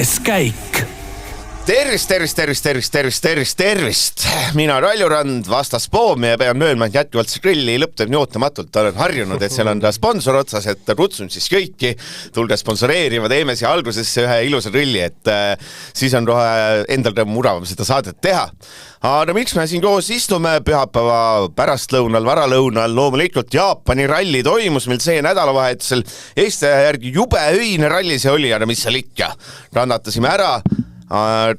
Üleskäik. Tervist. Mina Raljurand, vastas Poom ja pean möönma, et jätkuvalt see grilli lõpp teeb nii ootamatult. Olen harjunud, et seal on ta sponsor otsas, et kutsun siis kõiki. Tulge sponsoreerima, teeme siia algusesse ühe ilusa grilli, et siis on endal muravam seda saadet teha. Aga miks me siin koos istume pühapäeva pärastlõunal, varalõunal? Loomulikult Jaapani ralli toimus meil see nädalavahetusel. Eesti järgi jube öine ralli see oli, aga mis seal ikka. Rannatasime ära.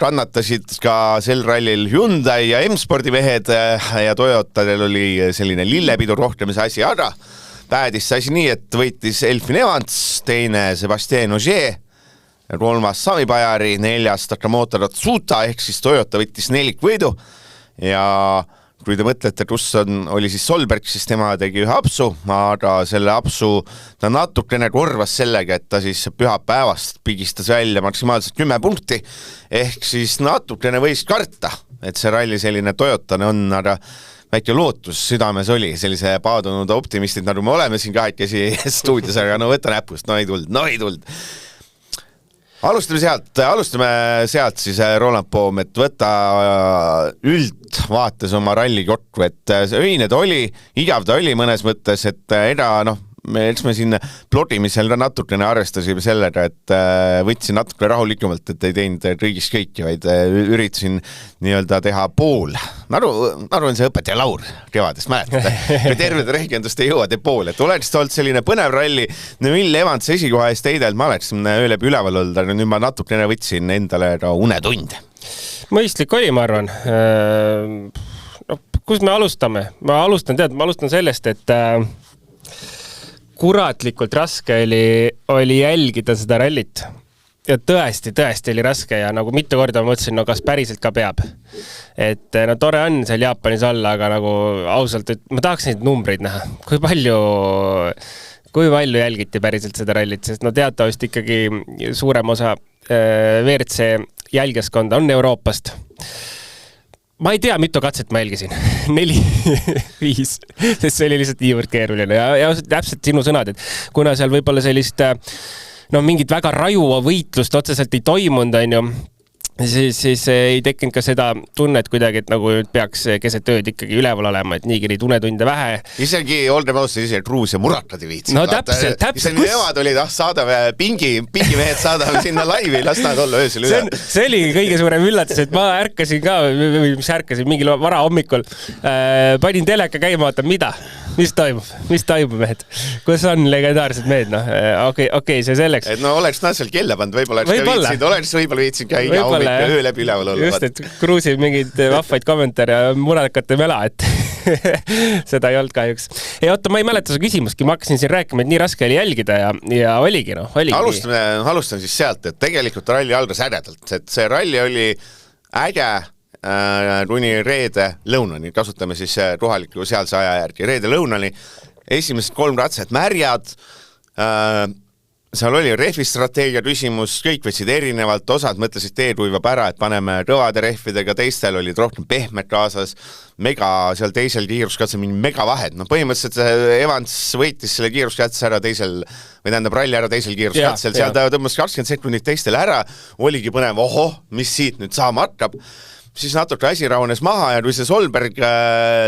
Kannatasid ka sel rallil Hyundai ja M-spordi mehed ja Toyotadel oli selline lillepidur rohkemise asi, aga päädis see asi nii, et võitis Elfin Evans, teine Sebastien Ogier, kolmas Sami Bajari, neljas Takamoto Ratsuta ehk siis Toyota võttis nelikvõidu ja kui te mõtlete, kus oli siis Solberg, siis tema tegi ühe apsu, aga selle apsu ta natukene korvas sellega, et ta siis pühapäevast pigistas välja maksimaalselt 10 punkti, ehk siis natukene võis karta, et see ralli selline Toyotane on, aga väike lootus südames oli, sellise paadunud optimistid, nagu me oleme siin kahekesi stuudios, aga no võta näpust, no ei tuld. Alustame sealt siis Roland Poom, et võta üldvaates oma ralli kokku, et öine ta oli, igav ta oli mõnes mõttes, et eks me siin plotimisel natukene arvestasime sellega, et võtsin natuke rahulikumalt, et ei teinud kõigis kõiki, vaid üritasin nii-öelda teha pool. Naru on see õpetaja Laur kevadest, mäletate? Kui terved rehkendust ei jõua, tee pool. Et oleks ta olnud selline põnev ralli, Neville Evans esikoha eest teidelt, ma oleksin öölebi üleval olnud, aga nüüd ma natukene võtsin endale ka unetunde. Mõistlik oli, ma arvan. Kus me alustame? Ma alustan sellest, et kuratlikult raske oli jälgida seda rallit. Ja tõesti oli raske ja nagu mitu korda ma mõtlesin, kas päriselt ka peab. Et tore on seal Jaapanis olla, aga nagu ausalt, et ma tahaks neid numbreid näha. Kui palju jälgiti päriselt seda rallit, sest teatavasti ikkagi suurem osa WRC jälgeskonda on Euroopast. Ma ei tea, mitu katset ma jälgisin. 4, 5, sest see oli lihtsalt niivõrd keeruline ja täpselt sinu sõnad, et kuna seal võib-olla sellist mingit väga rajuva võitlust otseselt ei toimunud, siis ei tekkinud ka seda tunnet kuidagi, et nagu peaks keset ööd ikkagi üleval olema, et niigi neid unetunde vähe. Isegi olgem ausad, isegi Kruus ja Murakad ei viitsid. No täpselt. Isegi nemad olid, saadame pingimehed saadame sinna laivi, las nad olla öösel üle. See oli kõige suurem üllatus, et ma ärkasin mingil vara hommikul. Panin teleka käima, vaata, mida? Mis toimub, mehed? Kus on legendaarsed mehed? Okei, see selleks. Et oleks nad seal kella pand, võib-olla viitsid ka iga hommik öö läbi üleval olla. Just, et Kruusi mingid vahvaid kommentaare ja murakate mela, et seda ei olnud kahjuks. Ma ei mäleta su küsimustki, ma hakkasin siin rääkima, et nii raske oli jälgida ja oligi. Alustame siis sealt, et tegelikult ralli algas ägedalt, et see ralli oli äge kuni reede lõunani, kasutame siis kohaliku sealse aja järgi, reede lõunani, esimesed 3 ratset märjad, seal oli rehvistrateegia küsimus, kõik võtsid erinevalt, osad mõtlesid teetuivab ära, et paneme kõvade rehvidega, teistel olid rohkem pehmed kaasas, seal teisel kiiruskatse mingi megavahed, põhimõtteliselt Evans võitis selle kiiruskatse ära ralli ära teisel kiiruskatsel, seal ta tõmbas 20 sekundit teistele ära, oligi põnev, mis siit nüüd saama hakkab. Siis natuke asi raunes maha ja kui see Solberg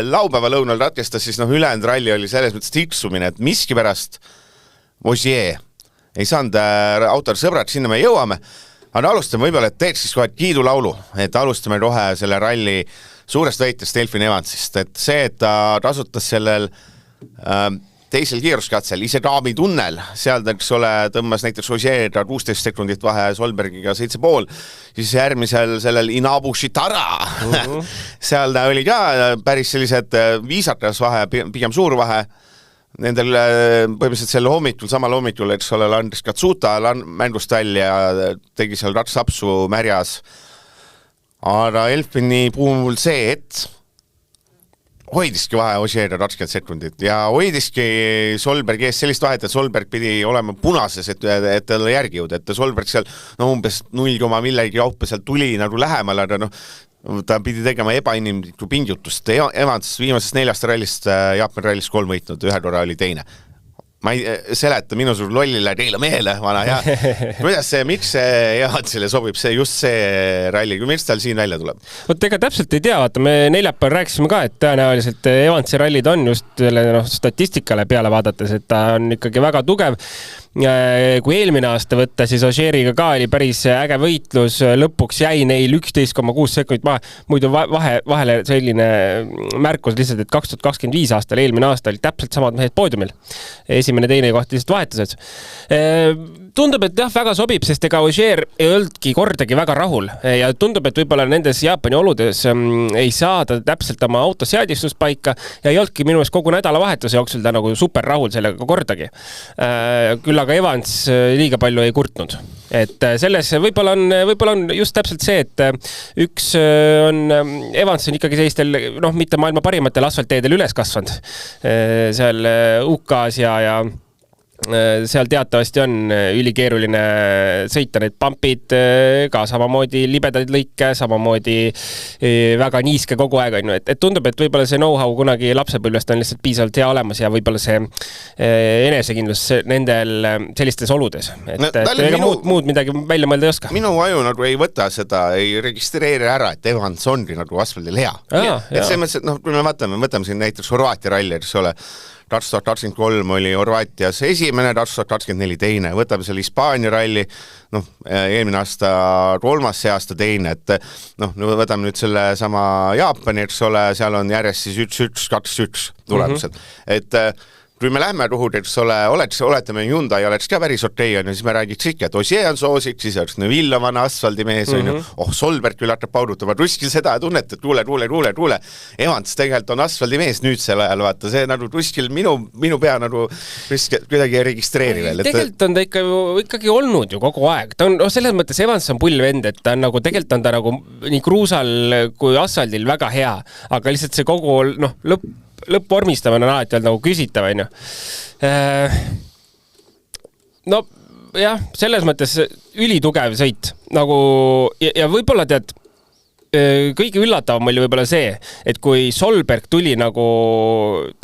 laupäeva lõunal ratkestas, siis ülejäänud ralli oli selles mõttes tiksumine, et miskipärast Ogier ei saanud autor sõbrad, sinna me jõuame, aga alustame võib-olla, et teeks siis kohe kiidulaulu, et alustame kohe selle ralli suurest võitjast Elfin Evansist, et see, et ta kasutas sellel teisel kiiruskatsel, ise Kaami tunnel, seal tõmmas näiteks Ogier 16 sekundit vahe Solbergiga 7,5, siis järgmisel sellel Inabu Shitara, seal oli ka päris sellised viisakas vahe, pigem suur vahe, nendel põhimõtteliselt samal hommikul, eks ole, Landis Katsuta mängust välja ja tegi seal ratsapsu märjas, aga Elfini puhul see, et hoidiski vahe Ogier 20 sekundit ja hoidiski Solberg ees sellist vahet, et Solberg pidi olema punases, et talle järgi jõuda, et Solberg seal umbes 0, millegi kaupa seal tuli nagu lähemal, aga ta pidi tegema ebainimlikku pingutust. Evans viimasest 4 rallist, Jaapani rallist 3 võitnud, 1 korra oli teine. ma ei seleta minu suur lollile teile meele, vana ja miks see Evansile sobib just see ralli, miks tal siin välja tuleb? Vot ega täpselt ei tea, vaata me neljapäeval rääkisime ka, et tõenäoliselt Evansi rallid on just statistikale peale vaadates, et ta on ikkagi väga tugev. Kui eelmine aasta võtta, siis Ogieriga ka oli päris äge võitlus, lõpuks jäi neil 11,6 sekundit maha. Muidu vahele selline märkus lihtsalt, et 2025 aastal, eelmine aasta oli täpselt samad mehed poodiumil. Esimene teine koht lihtsalt vahetused. Tundub, et jah, väga sobib, sest ega Ogier ei oldki kordagi väga rahul ja tundub, et võib-olla nendes Jaapani oludes ei saada täpselt oma auto seadistuspaika ja ei oldki minu eest kogu nädalavahetuse jooksul ta nagu super rahul sellega kordagi. Küll aga Evans liiga palju ei kurtnud. Et selles võib-olla on just täpselt see, et üks on, Evans on ikkagi sellistel, mitte maailma parimatel asfaltteedel üles kasvanud. Seal UK-s ja seal teatavasti on ülikeeruline sõita need pumpid ka samamoodi libedaid lõike, samamoodi väga niiske kogu aeg on. Et tundub, et võib-olla see know-how kunagi lapsepõlvest on lihtsalt piisavalt hea olemas ja võib-olla see enesekindlus nendel sellistes oludes. Et ega muud midagi välja mõelda ei oska. Minu aju nagu ei võta seda, ei registreeri ära, et Evans ongi nagu asfaldil hea. Et see mõttes, et kui me võtame siin näiteks Horvaatia ralli, eks ole, 2023 oli Horvaatias esimene, 2024 teine, võtame selle Hispaania ralli, eelmine aasta kolmas, see aasta teine, et võtame nüüd selle sama Jaapani, eks ole, seal on järjest siis 1-1, 2-1 tulemused, et kui me lähme ruhud, eks ole, oletame Hyundai oleks ka päris okei, siis me räägiks ikka, et Ogier on soosik, siis oleks Neville vana asfaldimees, Solberg küll hakkab paudutama, Ruskil seda tunnet, et tuule. Evans tegelikult on asfaldimees nüüd sel ajal, vaata, see nagu Ruskil minu pea nagu kuidagi ei registreeri veel. Tegelikult on ta ikkagi olnud ju kogu aeg. Ta on, selles mõttes Evans on pull vend, et ta on nagu, tegelikult on ta nagu nii kruusal kui asfaldil väga hea, aga lihtsalt see kogu lõppvormistamine on alati olnud nagu küsitav, on ju. Jah, selles mõttes ülitugev sõit. Nagu, ja võib-olla tead, kõige üllatavam oli võib-olla see, et kui Solberg tuli nagu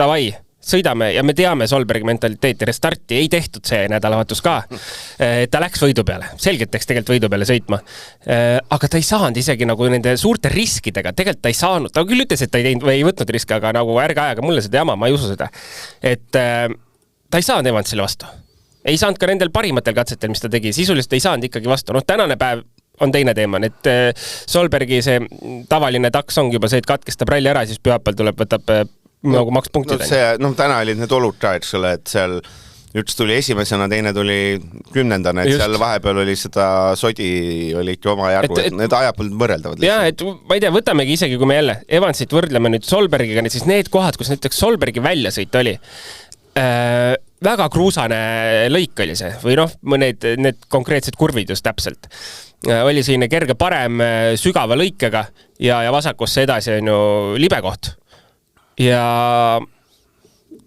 davai, sõidame ja me teame Solbergi mentaliteeti, restarti ei tehtud see nädalavahetus ka. Ta läks võidu peale, selgelt läks tegelikult võidu peale sõitma. Aga ta ei saanud isegi nagu nende suurte riskidega, tegelikult ta ei saanud, ta küll ütles, et ta ei teinud või ei võtnud riske, aga nagu ärge ajaga mulle seda jama, ma ei usu seda. Et ta ei saanud Evansile vastu. Ei saanud ka nendel parimatel katsetel, mis ta tegi, sisuliselt ei saanud ikkagi vastu. Tänane päev on teine teema, et Solbergi see tavaline taks ongi juba see, et katkestab ralli ära, siis pühapäeval tuleb, võtab nagu makspunktid. Täna olid need olud ka, eks ole, et seal üks tuli esimesena, teine tuli 10. Et seal vahepeal oli seda sodi, oli ikka oma järgu, et need ajad polnud võrreldavad. Jaa, et ma ei tea, võtamegi isegi, kui me jälle Evansit võrdleme nüüd Solbergiga, siis need kohad, kus näiteks Solbergi väljasõit oli, väga kruusane lõik oli see, või need konkreetsed kurvid just täpselt. Oli selline kerge parem sügava lõikega ja vasakusse edasi on ju libekoht. Ja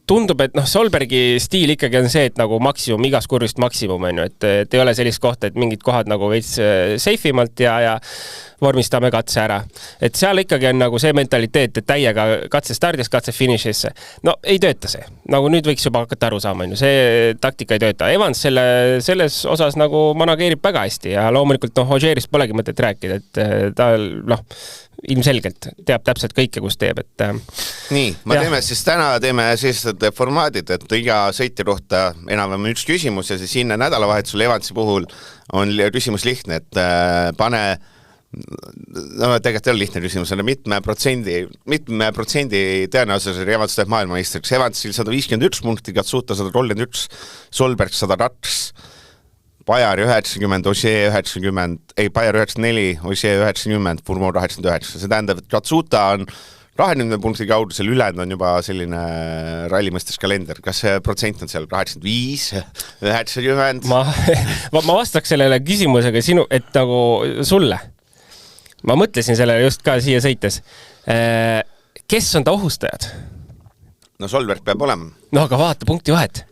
tundub, et Solbergi stiil ikkagi on see, et nagu maksimum, igas kurvist maksimum on ju, et ei ole sellist kohta, et mingid kohad nagu veits seifimalt ja vormistame katse ära. Et seal ikkagi on nagu see mentaliteet, et täiega katse stardis, katse finišisse. Ei tööta see. Nagu nüüd võiks juba hakata aru saama, see taktika ei tööta. Evans selles osas nagu manageerib väga hästi ja loomulikult Ogierist polegi mõtet rääkida, et ta ilmselgelt teab täpselt kõike, kus teeb. Nii, teeme sellised formaadid, et iga sõitja kohta enam-vähem üks küsimus ja siis hinne nädalavahetusel Evansi puhul on küsimus lihtne, et pane tegelikult ei ole lihtne küsimus, mitme protsendi tõenäosus Evans teeb maailmameistriks. Evansil 151 punkti, Katsuta 131, Solberg 102, Bajari 90, Ogier 90, Bajari 94, Ogier 90, Furmo 89. See tähendab, et Katsuta on 20 punkti kaudu, seal ülejäänud on juba selline rallimõistes kalender. Kas see protsent on seal 85, 90? Ma vastaks sellele küsimusega et nagu sulle. Ma mõtlesin sellele just ka siia sõites. Kes on ta ohustajad? Solberg peab olema. Aga vaata, punkti vahet.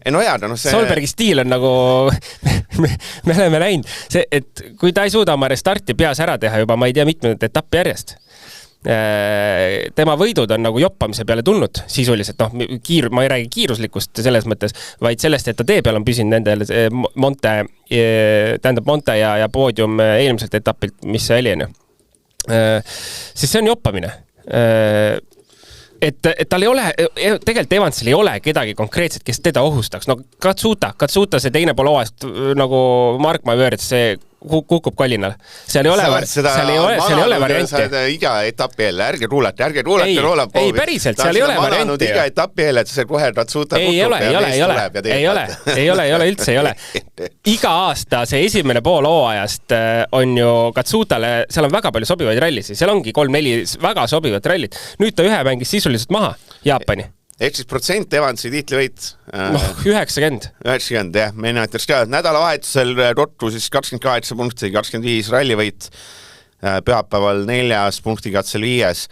Solbergi stiil on nagu, me oleme näinud, see, et kui ta ei suuda oma restarti peas ära teha juba, ma ei tea mitmendat etappi järjest. tema võidud on nagu joppamise peale tulnud sisuliselt, noh, ma ei räägi kiiruslikust selles mõttes, vaid sellest, et ta tee peal on püsinud nendel Monte ja poodium eelmiselt etapilt, mis see oli, siis see on joppamine. Et tal ei ole, tegelikult Evansil ei ole kedagi konkreetset, kes teda ohustaks. No Katsuta see teine pool hooajast nagu Markma Wörts, see kukub kollinal. Seal ei ole variante. Iga etapi jälle, ärge ruulata roolab. Ei, päriselt, seal ei ole variante. Iga etapi jälle, et see kohe Katsuta kukub. Ei ole, üldse ei ole. Iga aasta see esimene pool hooajast on ju Katsutale, seal on väga palju sobivaid rallisi, seal ongi 3-4 väga sobivat rallit. Nüüd ta ühe mängis sisuliselt maha Jaapani. Ehk siis protsent Evansi tiitlivõit? 90. 90, jah. Me näiteks ka nädalavahetusel Rottu siis 28 punkti, 25 rallivõit, pühapäeval 4 punktigatsel 5.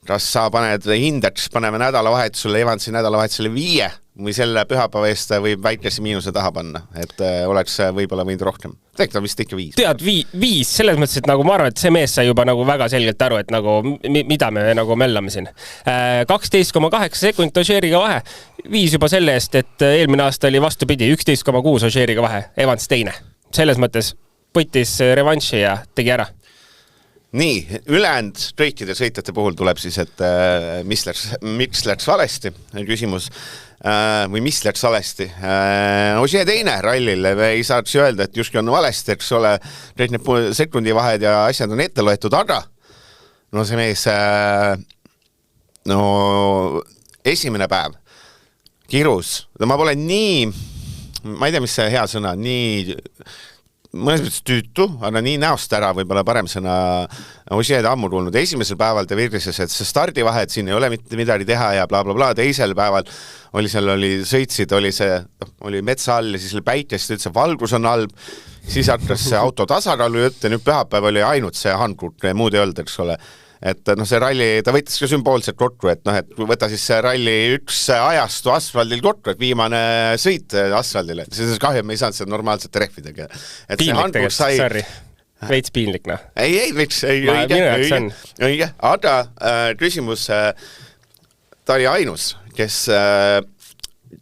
Kas sa paned hindeks, paneme nädalavahetusele, Evansi nädalavahetusele 5 või selle pühapäeva eest võib väikese miinuse taha panna, et oleks võib-olla võinud rohkem. Tegelikult on vist ikka 5. Tead, 5, selles mõttes, et nagu ma arvan, et see mees sai juba nagu väga selgelt aru, et nagu, mida me nagu mellame siin. 12,8 sekundit Ožeeriga vahe, 5 juba selle eest, et eelmine aasta oli vastupidi, 11,6 Ožeeriga vahe, Evans teine. Selles mõttes võttis revanši ja tegi ära. Nii, ülejäänud treikide sõitjate puhul tuleb siis, et miks läks valesti, küsimus, või mis läks valesti. Ožee teine rallil, ei saaks öelda, et justkui on valesti, eks ole, need sekundi vahed ja asjad on ette loetud, aga no see mees, esimene päev, kirus, ma pole nii, ma ei tea, mis see hea sõna, nii mõnes mõttes tüütu, aga nii näost ära võib-olla parem sõna Ožeed ammu tulnud. Esimesel päeval ta virrises, et see stardivahed siin ei ole mitte midagi teha ja bla bla bla. Teisel päeval sõitsid, oli metsa all ja siis oli päikest, ütles, valgus on halb, siis hakkas see auto tasakaalu jutt ja nüüd pühapäev oli ainult see handkurt, muud ei olnud, eks ole. Et see ralli, ta võttis ka sümboolselt kokku, et võta siis see ralli üks ajastu asfaldil kokku, et viimane sõit asfaldile. See on kahju, me ei saanud seda normaalsete rehvidega. Piinlik tegelikult, sorry. Veits piinlik, noh. Ei, veits, õige. Aga küsimus, ta oli ainus, kes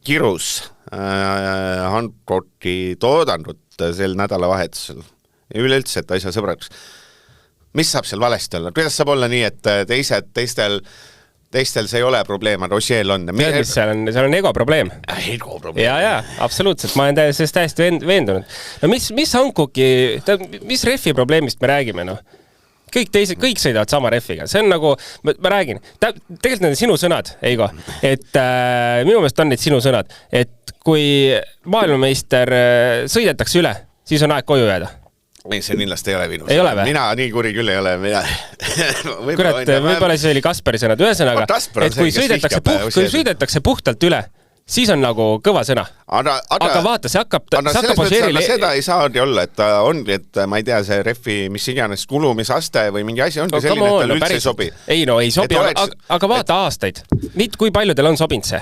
kirus handkorti toodangut sel nädalavahetusel. Üleüldse, et ta ei saa sõbraks. Mis saab seal valesti olla? Kuidas saab olla nii, et teistel see ei ole probleem, aga Ožeel on? Seal on ego probleem. Ego probleem. Ja, absoluutselt. Ma olen täiesti veendunud. No mis Hankoki, mis refi probleemist me räägime, noh? Kõik sõidavad sama refiga. See on nagu, ma räägin, tegelikult need on sinu sõnad, Eigo, et minu meelest on need sinu sõnad, et kui maailmameister sõidetakse üle, siis on aeg koju jääda. Ei, see kindlasti ei ole minu sõnad. Mina nii kuri küll ei ole. Kurat, võib-olla siis oli Kasperi sõnad. Ühesõnaga, et kui sõidetakse puhtalt üle, siis on nagu kõva sõna. Aga vaata, see hakkab Ožeerile... Seda ei saagi olla, et ta ongi, et ma ei tea, see refi, mis iganes kulumisaste või mingi asi ongi selline, et tal üldse ei sobi. Ei, no ei sobi, aga vaata aastaid. Kui palju teil on sobinud see?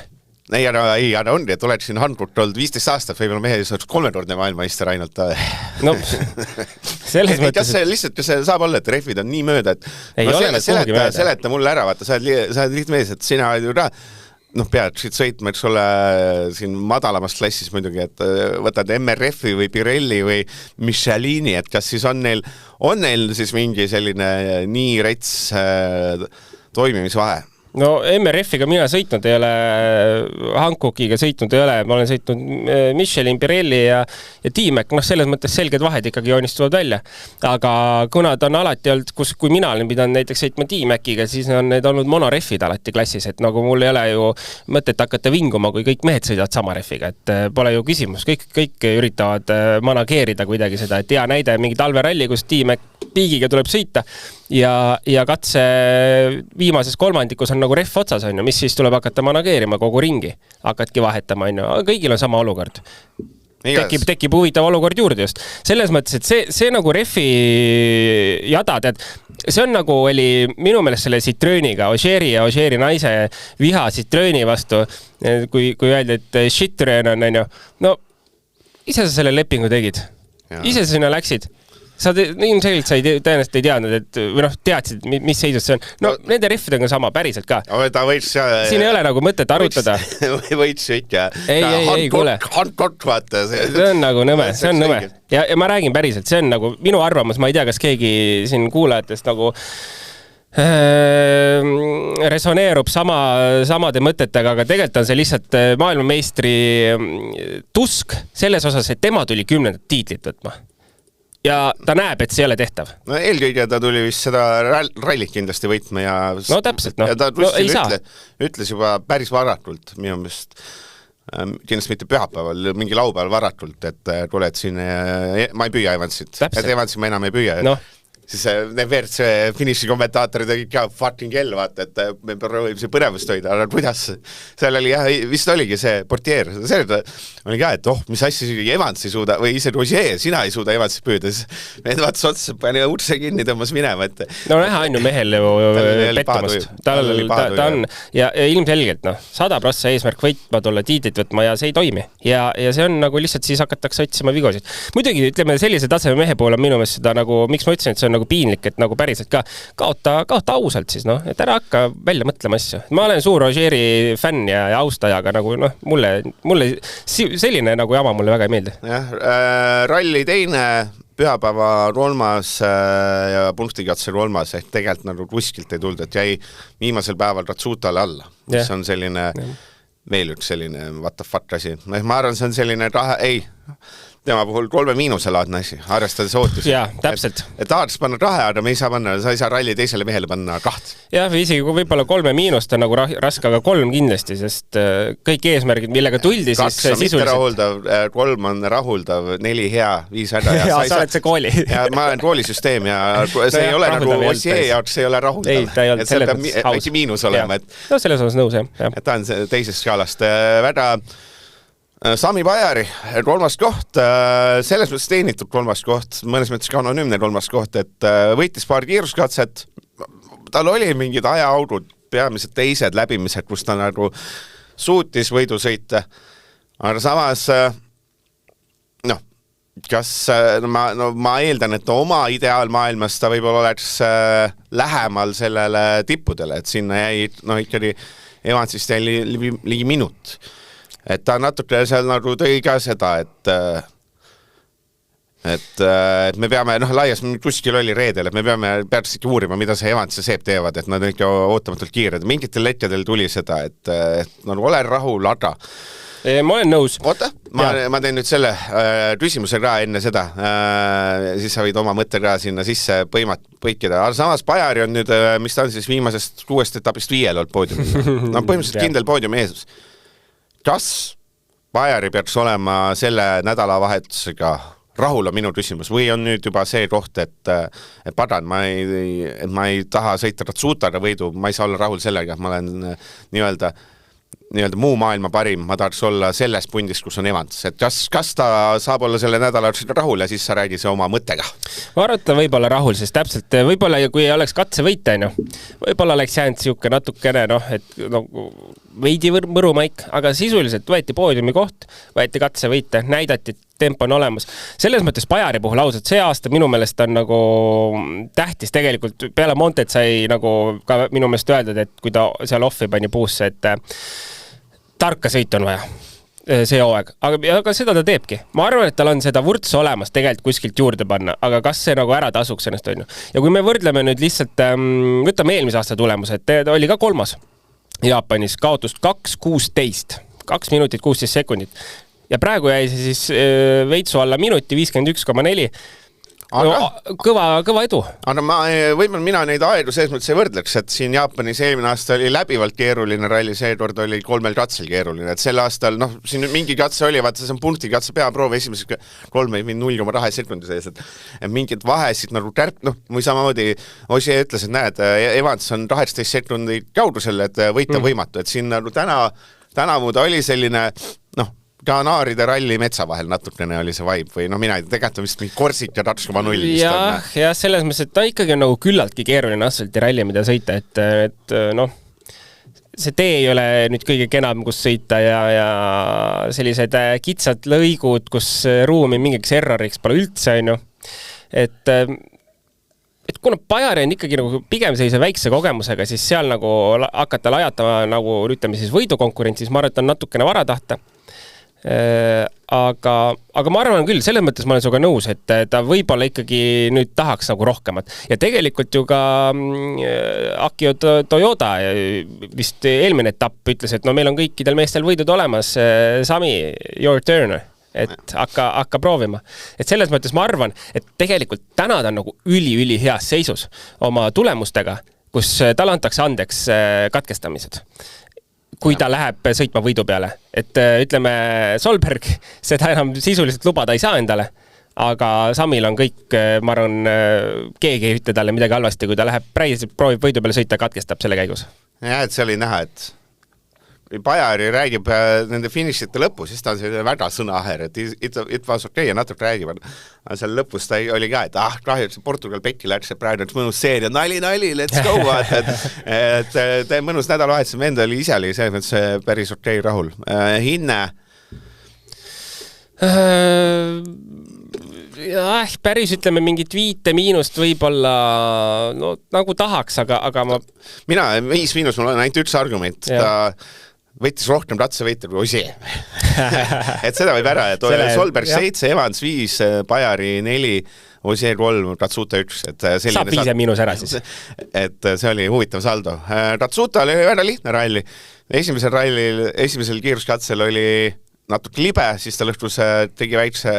Ei, aga ongi, et oleks siin handkurt olnud 15 aastat, võib-olla mehe oleks 3-kordne maailmaister ainult. No, selles mõttes... Kas see saab olla, et refid on nii mööda, et seleta mulle ära, vaata, sa oled lihtne mees, et sina ju ka peaksid sõitma, eks ole, siin madalamast klassis muidugi, et võtad MRF-i või Pirelli või Michelini, et kas siis on neil siis mingi selline nii rets toimimisvahe? No MRF-iga mina sõitnud ei ole, Hankokiga sõitnud ei ole, ma olen sõitnud Michelin, Pirelli ja T-Mac, selles mõttes selged vahed ikkagi joonistuvad välja. Aga kuna ta on alati olnud, kui mina olen pidanud näiteks sõitma T-Maciga, siis on need olnud monorefid alati klassis, et nagu mul ei ole ju mõtet hakata vinguma, kui kõik mehed sõidavad sama refiga, et pole ju küsimus, kõik üritavad manageerida kuidagi seda, et hea näide mingi talveralli, kus T-Mac piigiga tuleb sõita ja katse viimases kolmandikus on nagu ref otsas, on ju, mis siis tuleb hakata manageerima kogu ringi. Hakkadki vahetama, on ju, kõigil on sama olukord. Tekib huvitav olukord juurde just. Selles mõttes, et see nagu refi jada, tead, see on nagu oli minu meelest selle Citroeniga, Ožeeri ja Ožeeri naise viha Citroeni vastu, kui öeldi, et Citroen on ju, no ise sa selle lepingu tegid. Ise sa sinna läksid. ilmselgelt sa tõenäoliselt ei teadnud, et või noh, teadsid, mis seisus see on. No nende rehvidega on sama, päriselt ka. Ta võiks... Siin ei ole nagu mõtet arutada. Võiks ikka. Ei, kuule. Vaata. See on nagu nõme, see on nõme. Ja ma räägin päriselt, see on nagu minu arvamus, ma ei tea, kas keegi siin kuulajatest nagu resoneerub samade mõtetega, aga tegelikult on see lihtsalt maailmameistri tusk selles osas, et tema tuli 10. tiitlit võtma. Ja ta näeb, et see ei ole tehtav. No eelkõige ta tuli vist seda rallit kindlasti võitma ja... No täpselt, no. Ja ta ütles juba päris varatult, minu meelest kindlasti mitte pühapäeval, mingi laupäeval varatult, et tuled siin, ma ei püüa Evansit. Et Evansi ma enam ei püüa. No. Siis need WRC finiši kommentaatorid olid ka fucking hell, vaata, et me proovime see põnevust hoida, aga kuidas? Seal oli jah, vist oligi see portier. See oli ka, et mis asja Evans ei suuda, või ise Roger, sina ei suuda Evansi püüda. Need vaatas otsa, pani urse kinni, tõmbas minema. Et... No näha on ju mehel pettumust. Ta on, ja ilmselgelt, 100% eesmärk võitma tulla, tiitlit võtma ja see ei toimi. Ja see on nagu lihtsalt siis hakatakse otsima vigosid. Muidugi, ütleme, sellise taseme mehe pool on minu meelest seda nagu, miks ma ütlesin, et see on nagu piinlik, et nagu päriselt ka kaota ausalt siis, et ära hakka välja mõtlema asju. Ma olen suur Rogeri fänn ja austaja, aga nagu mulle selline nagu jama mulle väga ei meeldi. Jah, ralli teine, pühapäeva 3. ja punktikatse 3. ehk tegelikult nagu kuskilt ei tulnud, et jäi viimasel päeval Ratsutale alla, mis on selline veel üks selline what the fuck asi. Ma arvan, see on selline tema puhul 3 miinuselaadne asi, arvestades ootusi. Jaa, täpselt. Et tahaks panna 2, aga me ei saa panna, sa ei saa ralli teisele mehele panna 2. Jah, või isegi kui võib-olla 3 miinust on nagu raske, aga 3 kindlasti, sest kõik eesmärgid, millega tuldi, 2 siis sisuliselt... 2 on mitte rahuldav, 3 on rahuldav, 4 hea, 5 häda. Ja sa oled see kooli. Ja ma olen koolisüsteem ja see ei ole nagu Ossier jaoks, see ei ole rahuldav. Ei, ta ei olnud selle peab äkki miinus olema. No selles osas nõus, jah. Et ta on teisest skaalast väga... Sami Pajari 3. koht, selles mõttes teenitud 3. koht, mõnes mõttes ka anonüümne 3. koht, et võitis paar kiiruskatset, tal oli mingid ajaaudud, peamiselt teised läbimised, kus ta nagu suutis võidu sõita, aga samas ma eeldan, et oma ideaalmaailmas ta võib-olla oleks lähemal sellele tippudele, et sinna jäi ikkagi Evansist jäi ligi minut. Et ta natuke seal nagu tõi ka seda, et me peame, laias kuskil oli reedel, et me peame päriselt uurima, mida see Evans ja Seep teevad, et nad on ikka ootamatult kiired. Mingitel letjadel tuli seda, et nagu ole rahul, aga... Ma olen nõus. Oota, ma teen nüüd selle küsimuse ka enne seda, siis sa võid oma mõtte ka sinna sisse põikida. Aga samas Pajari on nüüd, mis ta on siis viimasest 6 etapist 5 olnud poodiumil. Põhimõtteliselt kindel poodium eesus. Kas Pajari peaks olema selle nädalavahetusega rahul on minu küsimus või on nüüd juba see koht, et padan, ma ei taha sõita Ratsutaga võidu, ma ei saa olla rahul sellega, ma olen nii-öelda muu maailma parim, ma tahaks olla selles pundis, kus on Evans. Et kas ta saab olla selle nädala rahul ja siis sa räägi see oma mõttega? Ma arvan, et ta võib olla rahul, sest täpselt võib-olla kui oleks katse võita, võib-olla oleks jäänud siuke natukene, et veidi mõrumaik, aga sisuliselt võeti poodiumi koht, võeti katse võita, näidati, tempo on olemas. Selles mõttes Pajari puhul ausalt, see aasta minu meelest on nagu tähtis tegelikult, peale Montet sai nagu ka minu meelest öeldud, et kui ta seal offi pani puusse, et tarka sõit on vaja, see hooaeg. Aga seda ta teebki. Ma arvan, et tal on seda vurtsu olemas tegelikult kuskilt juurde panna, aga kas see nagu ära tasuks ennast on ju? Ja kui me võrdleme nüüd lihtsalt, võtame eelmise aasta tulemused, oli ka 3. Jaapanis kaotust 2.16, 2 minutit 16 sekundit. Ja praegu jäi see siis veitsu alla minuti 51,4. Kõva edu. Aga võib-olla mina neid aegu selles mõttes ei võrdleks, et siin Jaapanis eelmine aasta oli läbivalt keeruline ralli, seekord oli 3 katsel keeruline, et sel aastal, siin mingi katse oli, vaata see on punktikatse peaproov esimeseks 3,0,2 sekundi sees, et mingid vahesid nagu või samamoodi Osi ütles, et näed, Evans on 18 sekundi kaugusel, et võita võimatu, et siin nagu tänavu ta oli selline, Kanaaride ralli metsa vahel natukene oli see vibe või mina ei tegelikult on vist mingi Korsik ja 2,0 ja selles mõttes, et ta ikkagi on nagu küllaltki keeruline asfalti ralli, mida sõita, et see tee ei ole nüüd kõige kenam, kus sõita ja sellised kitsad lõigud, kus ruumi mingiks erroriks pole üldse, et kuna Bajari on ikkagi nagu pigem sellise väikse kogemusega, siis seal nagu hakata lajatama nagu ütleme siis võidukonkurentsis, ma arvan, et on natukene vara tahta. Aga ma arvan küll, selles mõttes ma olen sinuga nõus, et ta võib-olla ikkagi nüüd tahaks nagu rohkemat. Ja tegelikult ju ka Akio Toyota vist eelmine etapp ütles, et no meil on kõikidel meestel võidud olemas, Sami, your turn, et hakka proovima. Et selles mõttes ma arvan, et tegelikult täna ta on nagu üli heas seisus oma tulemustega, kus talle antakse andeks katkestamised. Kui ta läheb sõitma võidu peale. Et ütleme, Solberg seda enam sisuliselt lubada ei saa endale, aga Samil on kõik, ma arvan, keegi ei ütle talle midagi halvasti, kui ta läheb päriselt proovib võidu peale sõita ja katkestab selle käigus. Ja, et see oli näha, et Bajari räägib nende finišite lõpus, siis ta on selline väga sõnaaher, et it was okay ja natuke räägivad. Aga seal lõpus ta oli ka, et kahju, et see Portugal pekki läks, et praegu on mõnus seeria, nali, let's go, et mõnus nädalavahetus, enda oli ise oli see päris okei rahul. Hinne? Päris ütleme mingit 5- võib-olla no, nagu tahaks, aga ma... Mina 5- mul on ainult üks argument, ta võttis rohkem ratsavõite kui Osi. Et seda võib ära, et Solberg 7, Evans 5, Bajari 4, Osi 3, Ratsuta 1. Saab 5- ära siis. Et see oli huvitav saldo. Ratsuta oli väga lihtne ralli. Esimesel kiiruskatsel oli natuke libe, siis ta lõhtus tegi väikse